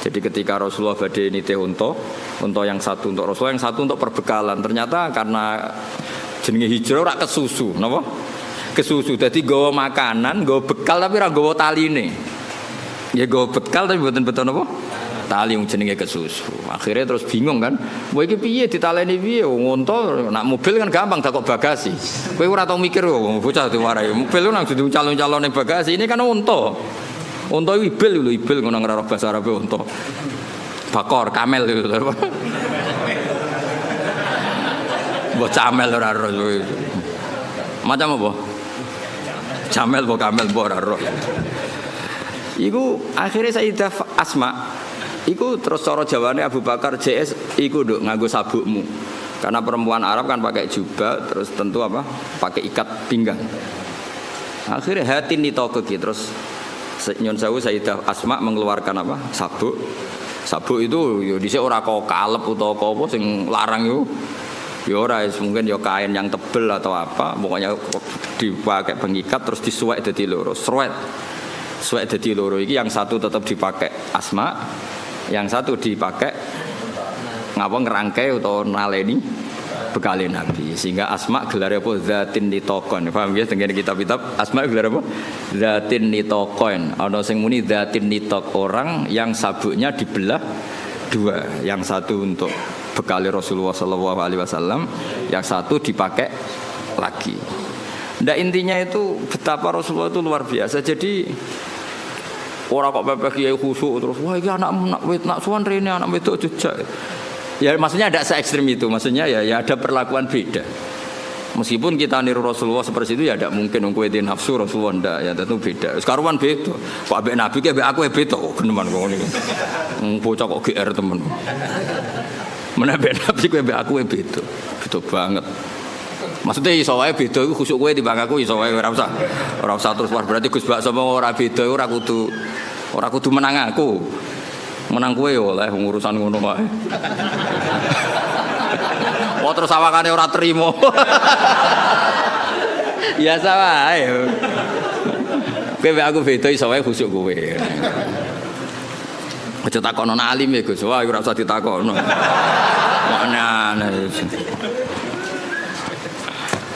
Jadi ketika Rasulullah badhe nitih unta yang satu untuk Rasulullah, yang satu untuk perbekalan. Ternyata karena jenenge hijrah ora kesusu, napa? Kesusu. Dadi nggawa makanan, nggawa bekal tapi ora nggawa taline. Ya nggawa bekal tapi mboten napa? Tali yang jenenge kesusu. Akhirnya terus bingung kan. Wah iki piye ditaleni piye? Unta nak mobil kan gampang tak kok bagasi. Kowe ora tau mikir bocah diwarai. Mobil ku nang dudu calon-calone bagasi. Ini kan unta. Unta ibil ngono ngraro bahasa Arab unta. Bakor kamel itu. Mbok camel ora ro. Macam apa? Camel mbok kamel mbok ora ro. Iku akhirnya Sayyidah Asma iku terus cara jawane Abu Bakar JS iku nduk nganggo sabukmu. Karena perempuan Arab kan pakai jubah terus tentu apa? Pakai ikat pinggang. Akhirnya hati nitoke terus nyon sewu Sayyidah Asma mengeluarkan apa? Sabuk. Sabuk itu yo dhisik ora kok kalep utawa apa sing larang yo. Ya ora mungkin ya kain yang tebel atau apa, pokoknya dipakai pengikat terus disuwek dadi loro. Suwek dadi loro iki yang satu tetap dipakai Asma, yang satu dipakai ngapa ngerangkai atau naleni bekale Nabi. Sehingga Asma gelar apa zatin nitaqon. Paham ya tengene kitab-kitab Asma gelar apa? Zatin nitaqon. Ana sing muni zatin nitaq, orang yang sabuknya dibelah dua. Yang satu untuk bekale Rasulullah sallallahu alaihi wasallam, yang satu dipakai lagi. Nah intinya itu betapa Rasulullah itu luar biasa. Jadi orang kok pepeh kiai khusuk terus wah iki anak suwan rene anak wedok jejak. Ya maksudnya ada se ekstrem itu. Maksudnya ya ada perlakuan beda. Meskipun kita niru Rasulullah seperti itu ya tidak mungkin kowe di nafsu Rasulullah ndak ya tentu beda. Sekaruan beda. Kok ambek Nabi ki ambek aku beda kok geneman kok ngene. Bocah kok GR temen. Menawa ambek Nabi kowe ambek aku beda. Beda banget. Maksudnya iso wae beda iku khusuk kowe timbang aku iso wae ora usah terus berarti Gus Bakso ora beda ora kudu menang aku. Menang kowe oleh urusan ngono wae. Oh terus awakane ora trimo. Biasa wae. Kowe aku beda iso wae khusuk kowe. Aja takono alim ya Gus, wah ora usah ditakono. Mana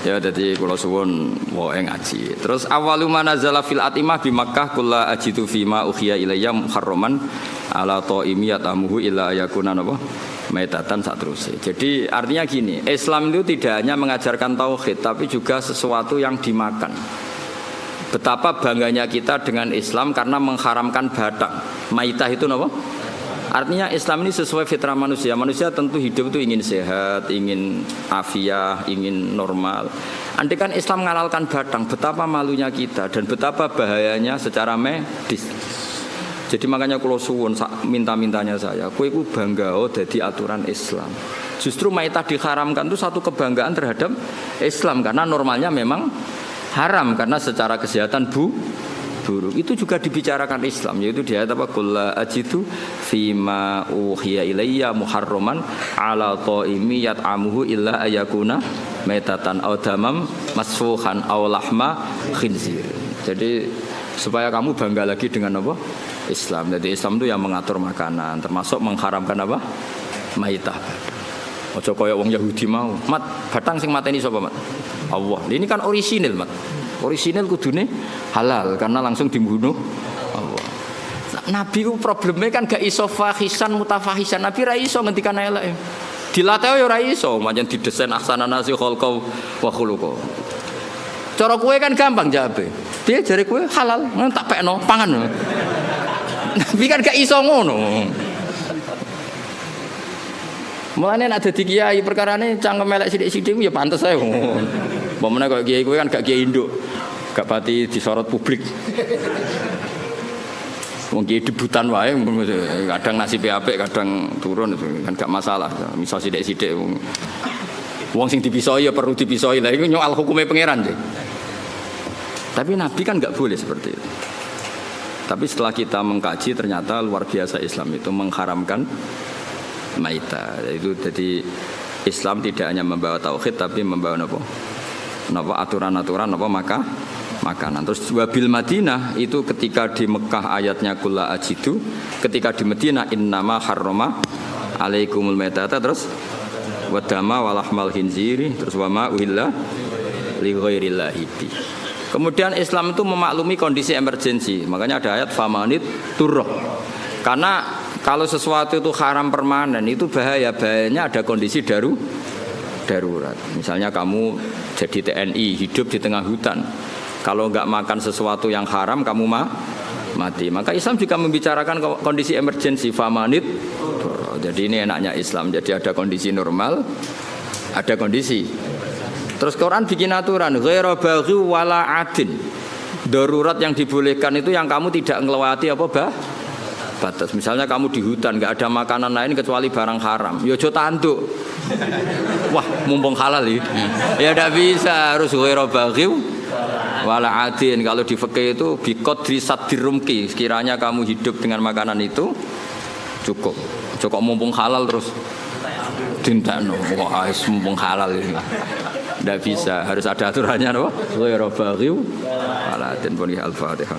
ya dadi kula suwun wae ngaji. Terus awalu manazala fil atimah bi Makkah kulla ajitu fima ukhiya ilayya muharraman ala taimi yatamuhu illa yakuna napa maitatan saterusé. Jadi artinya gini, Islam itu tidak hanya mengajarkan tauhid tapi juga sesuatu yang dimakan. Betapa bangganya kita dengan Islam karena mengharamkan batang. Maitah itu napa? Artinya Islam ini sesuai fitrah manusia. Manusia tentu hidup itu ingin sehat, ingin afiah, ingin normal. Andai kan Islam menghalalkan batang, betapa malunya kita dan betapa bahayanya secara medis. Jadi makanya kalau suwun minta-mintanya saya, kowe iku bangga dadi aturan Islam. Justru maitah diharamkan itu satu kebanggaan terhadap Islam karena normalnya memang haram karena secara kesehatan buruk. Itu juga dibicarakan Islam, yaitu di ayat apa? Qul la ajidu fima uhiya ilayya muharraman ala taimi yat'amuhu illa ayakuna maitatan aw damam masfuhan aw lahma khinzir. Jadi supaya kamu bangga lagi dengan apa? Islam. Jadi Islam itu yang mengatur makanan, termasuk mengharamkan apa? Maitah. Ojo koyo wong Yahudi mau. Mat, batang sing mateni sapa, Mat? Allah. Ini kan orisinil, Mat. Orisinil kudune halal karena langsung dibunuh Allah. Nabi ku problemnya kan gak iso fahisan mutafahisan. Nabi ra iso ngendikan elek. Dilatih ya ora iso, pancen didesain ahsanan nasi khalqau wa khuluqau. Cara kowe kan gampang jawabe. Piye jare kowe halal, tak pekno pangan. Nabi kan gak iso ngono. Mulane nek dadi kiai perkarane cangkem elek sithik-sithik ya pantes ae. Pemene kok kiai kowe kan gak kiai induk. Gak pati disorot publik. Wong kiai debutan wae kadang nasib apik, kadang turun kan gak masalah. Misal sithik-sithik wong sing dipisoi ya perlu dipisoi. Lah iku nyoal hukume pangeran sih. Tapi Nabi kan gak boleh seperti itu. Tapi setelah kita mengkaji ternyata luar biasa Islam itu mengharamkan maitah. Itu jadi Islam tidak hanya membawa tauhid tapi membawa napa aturan-aturan napa makanan. Terus wabil Madinah itu ketika di Mekah ayatnya kulla ajidu, ketika di Madinah innama harrama alaikumul maitata, terus wadama walahmal khinziri, terus wama uhilla li ghairillahi bi. Kemudian Islam itu memaklumi kondisi emergensi. Makanya ada ayat famanit turroh. Karena kalau sesuatu itu haram permanen itu bahayanya ada kondisi darurat. Misalnya kamu jadi TNI hidup di tengah hutan. Kalau nggak makan sesuatu yang haram kamu mati. Maka Islam juga membicarakan kondisi emergensi famanit. Jadi ini enaknya Islam. Jadi ada kondisi normal, ada kondisi. Terus Quran bikin aturan ghairu baghi wala adin. Darurat yang dibolehkan itu yang kamu tidak ngelewati batas. Misalnya kamu di hutan nggak ada makanan lain kecuali barang haram. Ya aja tanduk. Wah, mumpung halal ya. Ya tidak bisa, harus ghairu baghi wala adin. Kalau di fikih itu biqadri sadirumki. Sekiranya kamu hidup dengan makanan itu cukup. Cukup mumpung halal terus tindakno. Wah, mumpung halal ini. Tidak bisa, harus ada aturannya, no? Ghairu baghi wala adin. Al-Fatihah.